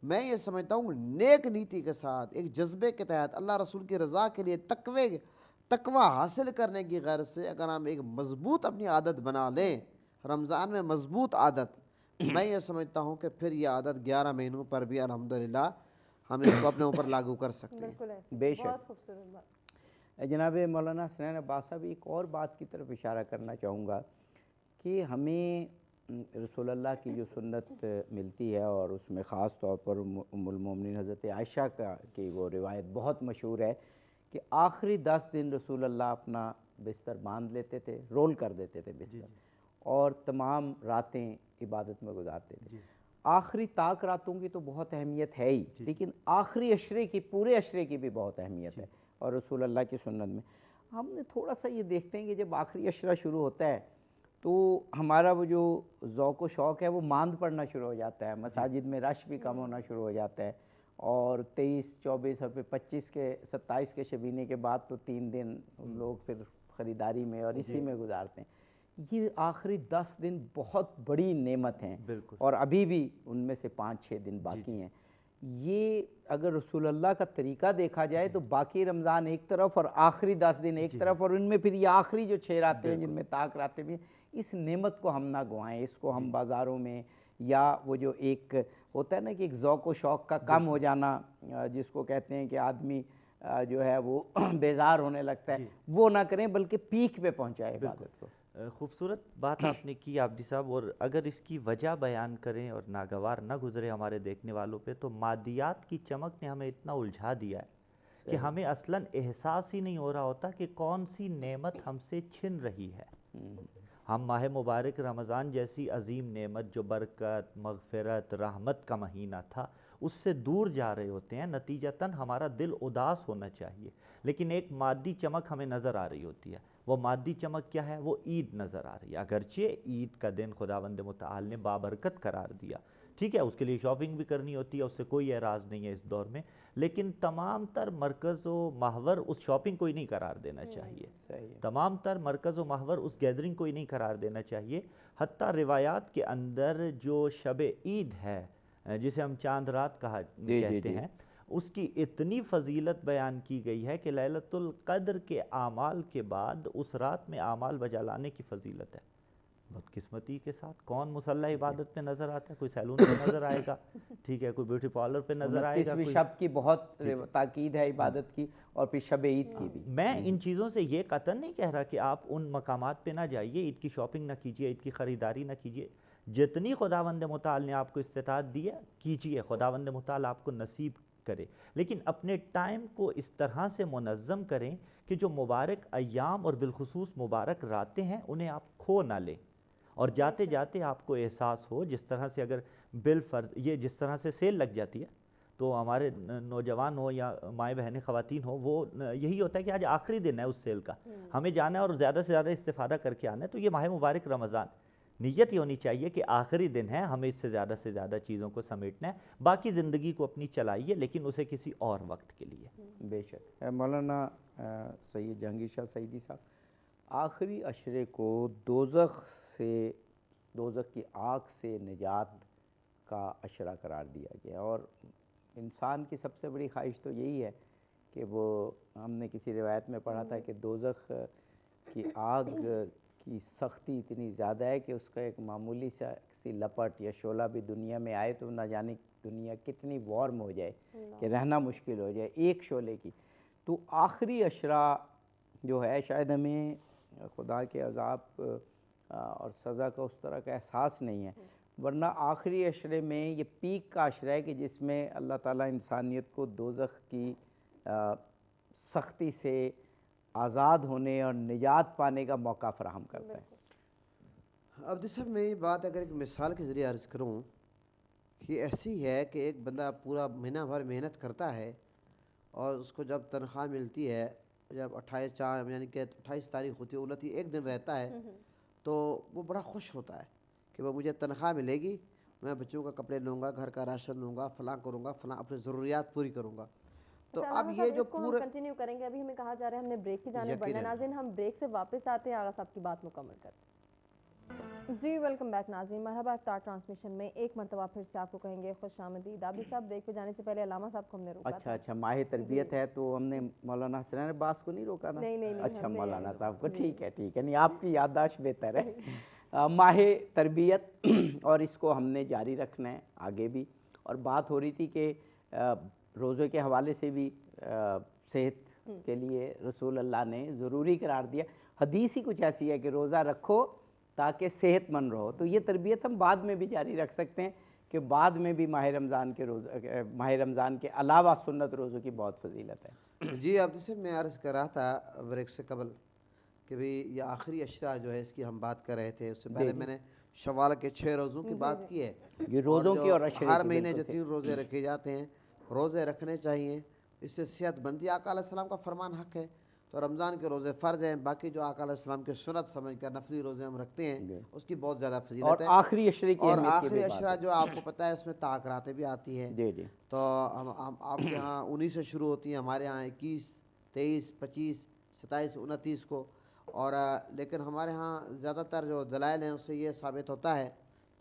میں یہ سمجھتا ہوں نیک نیتی کے ساتھ, ایک جذبے کے تحت, اللہ رسول کی رضا کے لیے تقوی حاصل کرنے کی غرض سے اگر ہم ایک مضبوط اپنی عادت بنا لیں رمضان میں, مضبوط عادت, میں یہ سمجھتا ہوں کہ پھر یہ عادت 11 مہینوں پر بھی الحمدللہ ہم اس کو اپنے اوپر لاگو کر سکتے ہیں. بے شک. جناب مولانا حسنین عباس صاحب, ایک اور بات کی طرف اشارہ کرنا چاہوں گا کہ ہمیں رسول اللہ کی جو سنت ملتی ہے, اور اس میں خاص طور پر ام المومنین حضرت عائشہ کی وہ روایت بہت مشہور ہے کہ آخری 10 دن رسول اللہ اپنا بستر باندھ لیتے تھے, رول کر دیتے تھے بستر, اور تمام راتیں عبادت میں گزارتے تھے. آخری طاق راتوں کی تو بہت اہمیت ہے ہی, لیکن آخری عشرے کی, پورے عشرے کی بھی بہت اہمیت ہے. اور رسول اللہ کی سنت میں ہم نے تھوڑا سا یہ دیکھتے ہیں کہ جب آخری عشرہ شروع ہوتا ہے تو ہمارا وہ جو ذوق و شوق ہے وہ ماند پڑنا شروع ہو جاتا ہے, مساجد میں رش بھی کم ہونا شروع ہو جاتا ہے, اور 23, 24 اور پھر 25 کے 27 کے شبینے کے بعد تو 3 دن لوگ پھر خریداری میں اور اسی میں گزارتے ہیں. یہ آخری 10 دن بہت بڑی نعمت ہیں, اور ابھی بھی ان میں سے 5-6 دن باقی ہیں. یہ اگر رسول اللہ کا طریقہ دیکھا جائے تو باقی رمضان ایک طرف اور آخری 10 دن ایک طرف, اور ان میں پھر یہ آخری جو 6 راتیں ہیں جن میں طاق راتیں بھی ہیں, اس نعمت کو ہم نہ گنوائیں. اس کو ہم بازاروں میں, یا وہ جو ایک ہوتا ہے نا کہ ایک ذوق و شوق کا کم ہو جانا, جس کو کہتے ہیں کہ آدمی جو ہے وہ بیزار ہونے لگتا ہے, وہ نہ کریں بلکہ پیک پہ پہنچائے عبادت کو. خوبصورت بات آپ نے کی عابدی صاحب, اور اگر اس کی وجہ بیان کریں اور ناگوار نہ گزرے ہمارے دیکھنے والوں پہ, تو مادیات کی چمک نے ہمیں اتنا الجھا دیا ہے کہ ہمیں اصلاً احساس ہی نہیں ہو رہا ہوتا کہ کون سی نعمت ہم سے چھن رہی ہے. ہم ماہ مبارک رمضان جیسی عظیم نعمت جو برکت, مغفرت, رحمت کا مہینہ تھا, اس سے دور جا رہے ہوتے ہیں. نتیجتاً ہمارا دل اداس ہونا چاہیے, لیکن ایک مادی چمک ہمیں نظر آ رہی ہوتی ہے. وہ مادی چمک کیا ہے؟ وہ عید نظر آ رہی ہے. اگرچہ عید کا دن خداوند متعال نے بابرکت قرار دیا, ٹھیک ہے, اس کے لیے شاپنگ بھی کرنی ہوتی ہے, اس سے کوئی اعراض نہیں ہے اس دور میں, لیکن تمام تر مرکز و محور اس شاپنگ کو ہی نہیں قرار دینا چاہیے. تمام تر مرکز و محور اس گیدرنگ کو ہی نہیں قرار دینا چاہیے. حتیٰ روایات کے اندر جو شب عید ہے, جسے ہم چاند رات کہتے ہیں, اس کی اتنی فضیلت بیان کی گئی ہے کہ لیلۃ القدر کے اعمال کے بعد اس رات میں اعمال بجا لانے کی فضیلت ہے. بدقسمتی کے ساتھ کون مصلی عبادت پہ نظر آتا ہے؟ کوئی سیلون پہ نظر آئے گا, ٹھیک ہے, کوئی بیوٹی پارلر پہ نظر آئے گا. شب کی بہت تاکید ہے عبادت کی, اور پھر شب عید کی بھی. میں ان چیزوں سے یہ قطعاً نہیں کہہ رہا کہ آپ ان مقامات پہ نہ جائیے, عید کی شاپنگ نہ کیجیے, عید کی خریداری نہ کیجیے. جتنی خداوند متعال نے آپ کو استطاعت دی ہے کیجیے, خداوند متعال آپ کو نصیب کرے, لیکن اپنے ٹائم کو اس طرح سے منظم کریں کہ جو مبارک ایام اور بالخصوص مبارک راتیں ہیں انہیں آپ کھو نہ لیں, اور جاتے جاتے آپ کو احساس ہو. جس طرح سے اگر بالفرض یہ جس طرح سے سیل لگ جاتی ہے تو ہمارے نوجوان ہو یا مائیں بہنیں خواتین ہو, وہ یہی ہوتا ہے کہ آج آخری دن ہے اس سیل کا, ہمیں جانا ہے اور زیادہ سے زیادہ استفادہ کر کے آنا ہے. تو یہ ماہ مبارک رمضان, نیت یہ ہونی چاہیے کہ آخری دن ہے, ہمیں اس سے زیادہ چیزوں کو سمیٹنا ہے, باقی زندگی کو اپنی چلائیے, لیکن اسے کسی اور وقت کے لیے. بے شک. مولانا سید جہانگیر شاہ سعیدی صاحب, آخری عشرے کو دوزخ کی آگ سے نجات کا عشرہ قرار دیا گیا, اور انسان کی سب سے بڑی خواہش تو یہی ہے کہ وہ, ہم نے کسی روایت میں پڑھا تھا کہ دوزخ کی آگ کی سختی اتنی زیادہ ہے کہ اس کا ایک معمولی سی لپٹ یا شعلہ بھی دنیا میں آئے تو نہ جانے دنیا کتنی وارم ہو جائے کہ رہنا مشکل ہو جائے ایک شعلے کی. تو آخری عشرہ جو ہے شاید ہمیں خدا کے عذاب اور سزا کا اس طرح کا احساس نہیں ہے, ورنہ آخری عشرے میں یہ پیک کا عشرہ ہے کہ جس میں اللہ تعالیٰ انسانیت کو دوزخ کی سختی سے آزاد ہونے اور نجات پانے کا موقع فراہم کرتا ہے۔ اب صاحب میں یہ بات اگر ایک مثال کے ذریعے عرض کروں کہ ایسی ہے کہ ایک بندہ پورا مہینہ بھر محنت کرتا ہے اور اس کو جب تنخواہ ملتی ہے، جب 28 یعنی کہ 28 تاریخ ہوتی ہے، 29 ایک دن رہتا ہے، تو وہ بڑا خوش ہوتا ہے کہ وہ مجھے تنخواہ ملے گی، میں بچوں کا کپڑے لوں گا، گھر کا راشن لوں گا، فلاں کروں گا، فلاں اپنی ضروریات پوری کروں گا۔ تو اب یہ جو پورے کنٹینیو کریں گے، ابھی ہمیں کہا جا رہا ہے ہم نے بریک کی جانب بڑھنا ہے۔ ناظرین ہم بریک سے واپس آتے ہیں، آغا صاحب کی بات مکمل کرتے ہیں۔ جی ویلکم بیک ناظرین، مرحبا افطار ٹرانسمیشن میں ایک مرتبہ پھر سے آپ کو کہیں گے خوش آمدید۔ عابد صاحب بریک پہ جانے سے پہلے علامہ صاحب کو ہم نے روکا تھا۔ اچھا ماہ تربیت ہے تو ہم نے مولانا حسنین عباس کو نہیں روکا تھا؟ نہیں اچھا مولانا صاحب کو، ٹھیک ہے نہیں، آپ کی یادداشت بہتر ہے۔ ماہ تربیت اور اس کو ہم نے جاری رکھنا ہے آگے بھی، اور بات ہو رہی تھی کہ روزے کے حوالے سے بھی صحت کے لیے رسول اللہ نے ضروری قرار دیا۔ حدیث ہی کچھ ایسی ہے کہ روزہ رکھو تاکہ صحت مند رہو، تو یہ تربیت ہم بعد میں بھی جاری رکھ سکتے ہیں کہ بعد میں بھی ماہ رمضان کے علاوہ سنت روزوں کی بہت فضیلت ہے۔ جی عبد صاحب میں عرض کر رہا تھا بریک سے قبل کہ بھئی یہ آخری عشرہ جو ہے اس کی ہم بات کر رہے تھے، اس سے پہلے میں نے شوال کے 6 روزوں کی بات کی ہے، یہ روزوں کی اور عشرے ہر کی مہینے جو 3 روزے رکھے جاتے ہیں، روزے رکھنے چاہیے، اس سے صحت بنتی ہے۔ آقا علیہ السلام کا فرمان حق ہے، تو رمضان کے روزے فرض ہیں، باقی جو آقا علیہ السلام کے سنت سمجھ کر نفلی روزے ہم رکھتے ہیں اس کی بہت زیادہ فضیلت ہے۔ اور آخری عشرے کی اور اہمیت کی آخری بھی بات عشرہ ہے۔ جو آپ کو پتہ ہے اس میں طاق راتیں بھی آتی ہیں، جی تو ہم آپ کے ہاں 19 سے شروع ہوتی ہیں، ہمارے ہاں 21، 23، 25، 27، 29 کو، اور لیکن ہمارے ہاں زیادہ تر جو دلائل ہیں اس سے یہ ثابت ہوتا ہے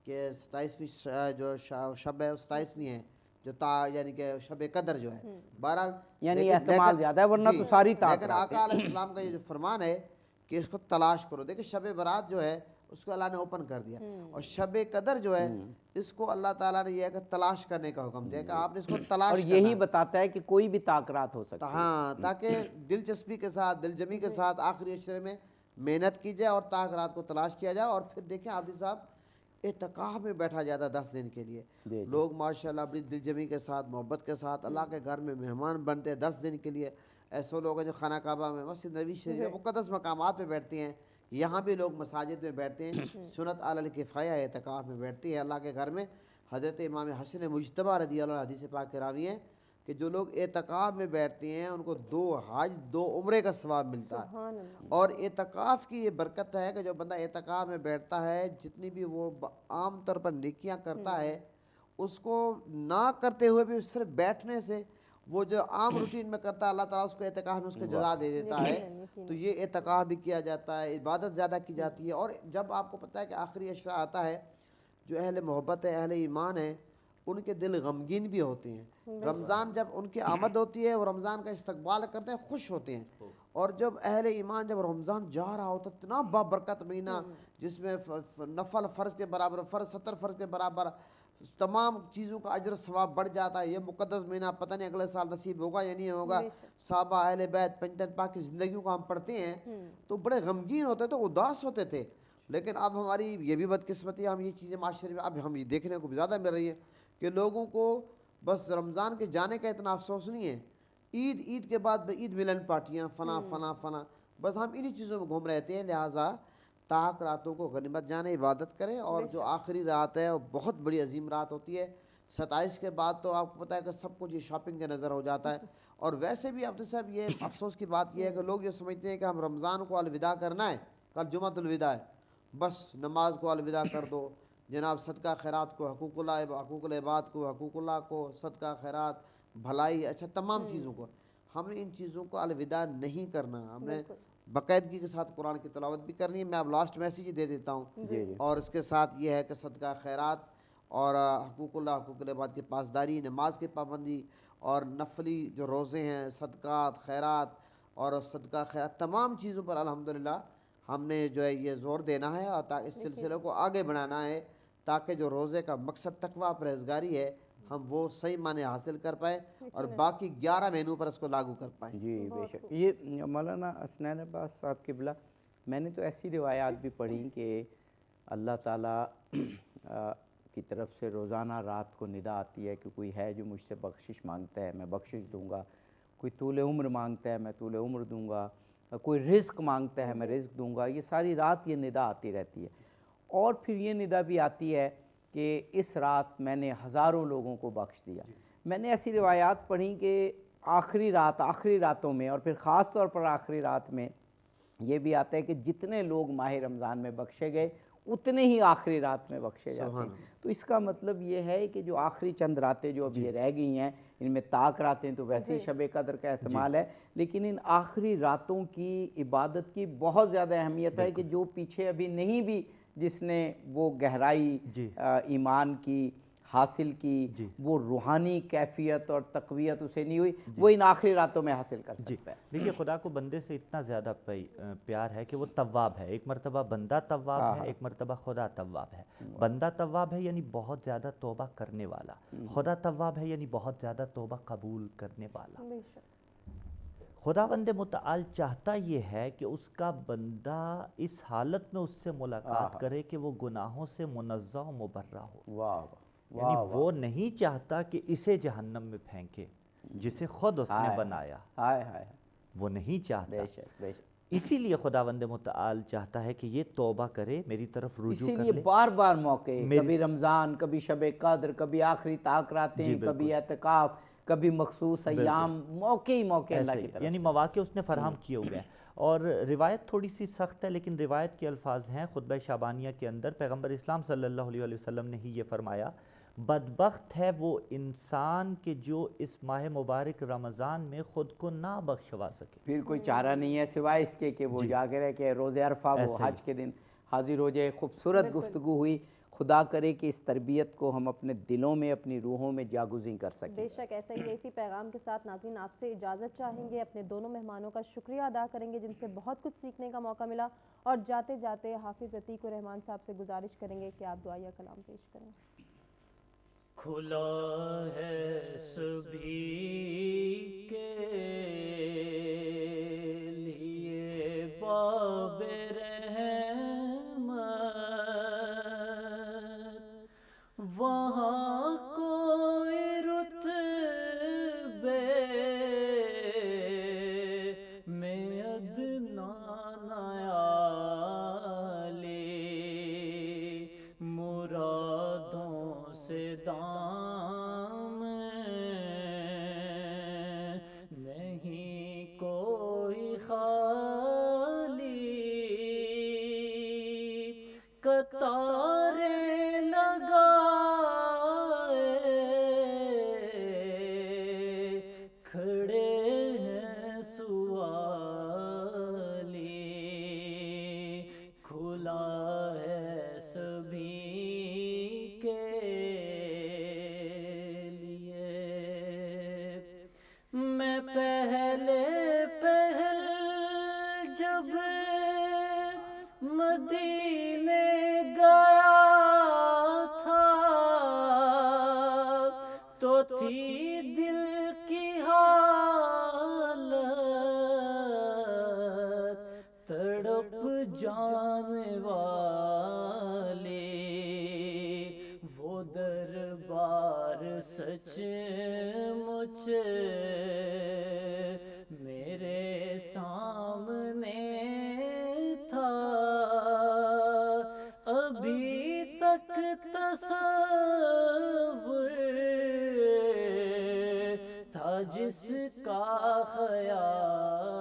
کہ 27ویں جو شب ہے 27ویں ہے، جو یعنی کہ شب قدر جو ہے، بہرحال یعنی احتمال زیادہ ہے، ورنہ تو ساری طاق لیکن آقا علیہ السلام کا یہ جو فرمان ہے کہ اس کو تلاش کرو، دیکھیں شب برات جو ہے اس کو اللہ نے اوپن کر دیا، اور شب قدر جو ہے اس کو اللہ تعالیٰ نے یہ ہے کہ تلاش کرنے کا حکم دیا کہ آپ نے اس کو تلاش اور یہی بتاتا ہے کہ کوئی بھی طاق رات ہو سکتا ہے۔ ہاں، تاکہ دلچسپی کے ساتھ، دل جمی کے ساتھ آخری عشرے میں محنت کی جائے اور طاق رات کو تلاش کیا جائے۔ اور پھر دیکھیں عابد صاحب اعتکاف میں بیٹھا جاتا ہے 10 دن کے لیے، لوگ ماشاءاللہ بڑی دل جمی کے ساتھ، محبت کے ساتھ اللہ کے گھر میں مہمان بنتے ہیں 10 دن کے لیے۔ ایسے لوگ ہیں جو خانہ کعبہ میں، مسجد نبوی شریف مقدس مقامات پہ بیٹھتے ہیں، یہاں بھی لوگ مساجد میں بیٹھتے ہیں، سنت علی الکفایہ اعتکاف میں بیٹھتی ہے اللہ کے گھر میں۔ حضرت امام حسن مجتبیٰ رضی اللہ عنہ حدیث پاک کے راوی ہیں کہ جو لوگ اعتکاف میں بیٹھتے ہیں ان کو 2 حج 2 عمرے کا ثواب ملتا ہے۔ اور اعتکاف کی یہ برکت ہے کہ جو بندہ اعتکاف میں بیٹھتا ہے، جتنی بھی وہ عام طور پر نیکیاں کرتا ہے اس کو نہ کرتے ہوئے بھی صرف بیٹھنے سے وہ جو عام روٹین میں کرتا ہے اللہ تعالیٰ اس کو اعتکاف میں اس کو جزا دے دیتا ہے۔ تو یہ اعتکاف بھی کیا جاتا ہے، عبادت زیادہ کی جاتی ہے۔ اور جب آپ کو پتہ ہے کہ آخری عشرہ آتا ہے، جو اہل محبت ہے، اہل ایمان ہے، ان کے دل غمگین بھی ہوتے ہیں۔ رمضان جب ان کی آمد ہوتی ہے وہ رمضان کا استقبال کرتے ہیں، خوش ہوتے ہیں۔ اور جب اہل ایمان جب رمضان جا رہا ہوتا ہے، اتنا بابرکت مہینہ جس میں نفل فرض کے برابر، فرض 70 فرض کے برابر، تمام چیزوں کا اجر ثواب بڑھ جاتا ہے۔ یہ مقدس مہینہ پتہ نہیں اگلے سال نصیب ہوگا یا نہیں ہوگا۔ صحابہ اہل بیت پنجتن پاک کی زندگیوں کو ہم پڑھتے ہیں تو بڑے غمگین ہوتے تھے، اداس ہوتے تھے۔ لیکن اب ہماری یہ بھی بدقسمتی ہے، ہم یہ چیزیں معاشرے میں اب ہم یہ دیکھنے کو زیادہ مل رہی ہیں کہ لوگوں کو بس رمضان کے جانے کا اتنا افسوس نہیں ہے، عید کے بعد عید ملن پارٹیاں فلاں فلاں فلاں، بس ہم انہی چیزوں میں گھوم رہتے ہیں۔ لہٰذا طاق راتوں کو غنیمت جانے عبادت کریں، اور جو آخری رات ہے وہ بہت بڑی عظیم رات ہوتی ہے۔ 27 کے بعد تو آپ کو پتہ ہے کہ سب کچھ یہ شاپنگ کے نظر ہو جاتا ہے۔ اور ویسے بھی عبد صاحب یہ افسوس کی بات یہ ہے کہ لوگ یہ سمجھتے ہیں کہ ہم رمضان کو الوداع کرنا ہے، کل جمعۃ الوداع ہے، بس نماز کو الوداع کر دو، جناب صدقہ خیرات کو، حقوق العباد کو، حقوق اللہ کو، صدقہ خیرات، بھلائی، اچھا تمام چیزوں کو ہم نے ان چیزوں کو الوداع نہیں کرنا، ہم نے باقاعدگی کے ساتھ قرآن کی تلاوت بھی کرنی ہے۔ میں اب لاسٹ میسیج دے دیتا ہوں، اور اس کے ساتھ یہ ہے کہ صدقہ خیرات اور حقوق اللہ، حقوق العباد کی پاسداری، نماز کی پابندی، اور نفلی جو روزے ہیں، صدقات، خیرات اور صدقہ خیرات، تمام چیزوں پر الحمدللہ ہم نے جو ہے یہ زور دینا ہے، اور اس سلسلے کو آگے بڑھانا ہے تاکہ جو روزے کا مقصد تقویٰ پرہیزگاری ہے ہم وہ صحیح معنی حاصل کر پائیں اور باقی 11 مہینوں پر اس کو لاگو کر پائیں۔ جی بے شک۔ یہ مولانا حسنین عباس صاحب قبلہ، میں نے تو ایسی روایات بھی پڑھی کہ اللہ تعالیٰ کی طرف سے روزانہ رات کو ندا آتی ہے کہ کوئی ہے جو مجھ سے بخشش مانگتا ہے میں بخشش دوں گا، کوئی طول عمر مانگتا ہے میں طول عمر دوں گا، کوئی رزق مانگتا ہے میں رزق دوں گا، یہ ساری رات یہ ندا آتی رہتی ہے۔ اور پھر یہ ندا بھی آتی ہے کہ اس رات میں نے ہزاروں لوگوں کو بخش دیا۔ میں نے ایسی روایات پڑھیں کہ آخری راتوں میں، اور پھر خاص طور پر آخری رات میں یہ بھی آتا ہے کہ جتنے لوگ ماہ رمضان میں بخشے گئے اتنے ہی آخری رات میں بخشے جاتے ہیں۔ تو اس کا مطلب یہ ہے کہ جو آخری چند راتیں جو اب یہ رہ گئی ہیں، ان میں طاق راتیں تو ویسے ہی شب قدر کا احتمال ہے، لیکن ان آخری راتوں کی عبادت کی بہت زیادہ اہمیت ہے کہ جو پیچھے ابھی نہیں بھی جس نے وہ گہرائی ایمان کی حاصل کی، وہ روحانی کیفیت اور تقویت اسے نہیں ہوئی، وہ ان آخری راتوں میں حاصل کر سکتا ہے۔ دیکھیے خدا کو بندے سے اتنا زیادہ پیار ہے کہ وہ تواب ہے۔ ایک مرتبہ بندہ تواب ہے، ایک مرتبہ خدا تواب ہے۔ بندہ تواب ہے یعنی بہت زیادہ توبہ کرنے والا، خدا تواب ہے یعنی بہت زیادہ توبہ قبول کرنے والا۔ خداوند متعال چاہتا یہ ہے کہ اس کا بندہ اس حالت میں اس سے ملاقات کرے کہ وہ گناہوں سے منزہ و مبرہ ہو۔ یعنی وہ نہیں چاہتا کہ اسے جہنم میں پھینکے جسے خود اس نے بنایا، وہ نہیں چاہتا۔ اسی لیے خداوند متعال چاہتا ہے کہ یہ توبہ کرے، میری طرف رجوع کر لے۔ اسی لیے بار بار موقع، کبھی رمضان، کبھی شب قدر، کبھی آخری طاق راتیں، کبھی اعتکاف، کبھی مخصوص ایام، موقع ہی موقع اللہ کی طرف، یعنی مواقع اس نے فراہم کیے ہوئے ہیں۔ اور روایت تھوڑی سی سخت ہے لیکن روایت کے الفاظ ہیں خطبہ شعبانیہ کے اندر، پیغمبر اسلام صلی اللہ علیہ وسلم نے ہی یہ فرمایا، بدبخت ہے وہ انسان کہ جو اس ماہ مبارک رمضان میں خود کو نہ بخشوا سکے۔ پھر کوئی چارہ نہیں ہے سوائے اس کے کہ وہ جاگے رہے کہ روز عرفہ وہ حج کے دن حاضر ہو جائے۔ خوبصورت گفتگو ہوئی، خدا کرے کہ اس تربیت کو ہم اپنے دلوں میں، اپنی روحوں میں جاگزیں کر سکیں۔ بے شک ایسا ہی، اسی پیغام کے ساتھ ناظرین آپ سے اجازت چاہیں گے، اپنے دونوں مہمانوں کا شکریہ ادا کریں گے جن سے بہت کچھ سیکھنے کا موقع ملا، اور جاتے جاتے حافظ عتیق الرحمان صاحب سے گزارش کریں گے کہ آپ دعائیہ کلام پیش کریں۔ کھلا ہے سبھی کے لیے باب رحمت، وہاں کوئی رتبے میں ادنا عالی، مرادوں سے دام نہیں کوئی خالی، قطاریں لگائے کھڑے ہیں سوالی، کھلا ہے سبھی کے لیے۔ میں پہلے جب مدینے گیا تھا تو تھی دل کی حالت تڑپ جانے والی، وہ دربار سچ مچ میرے سامنے تھا، ابھی تک تصور تھا جس کا خیالی،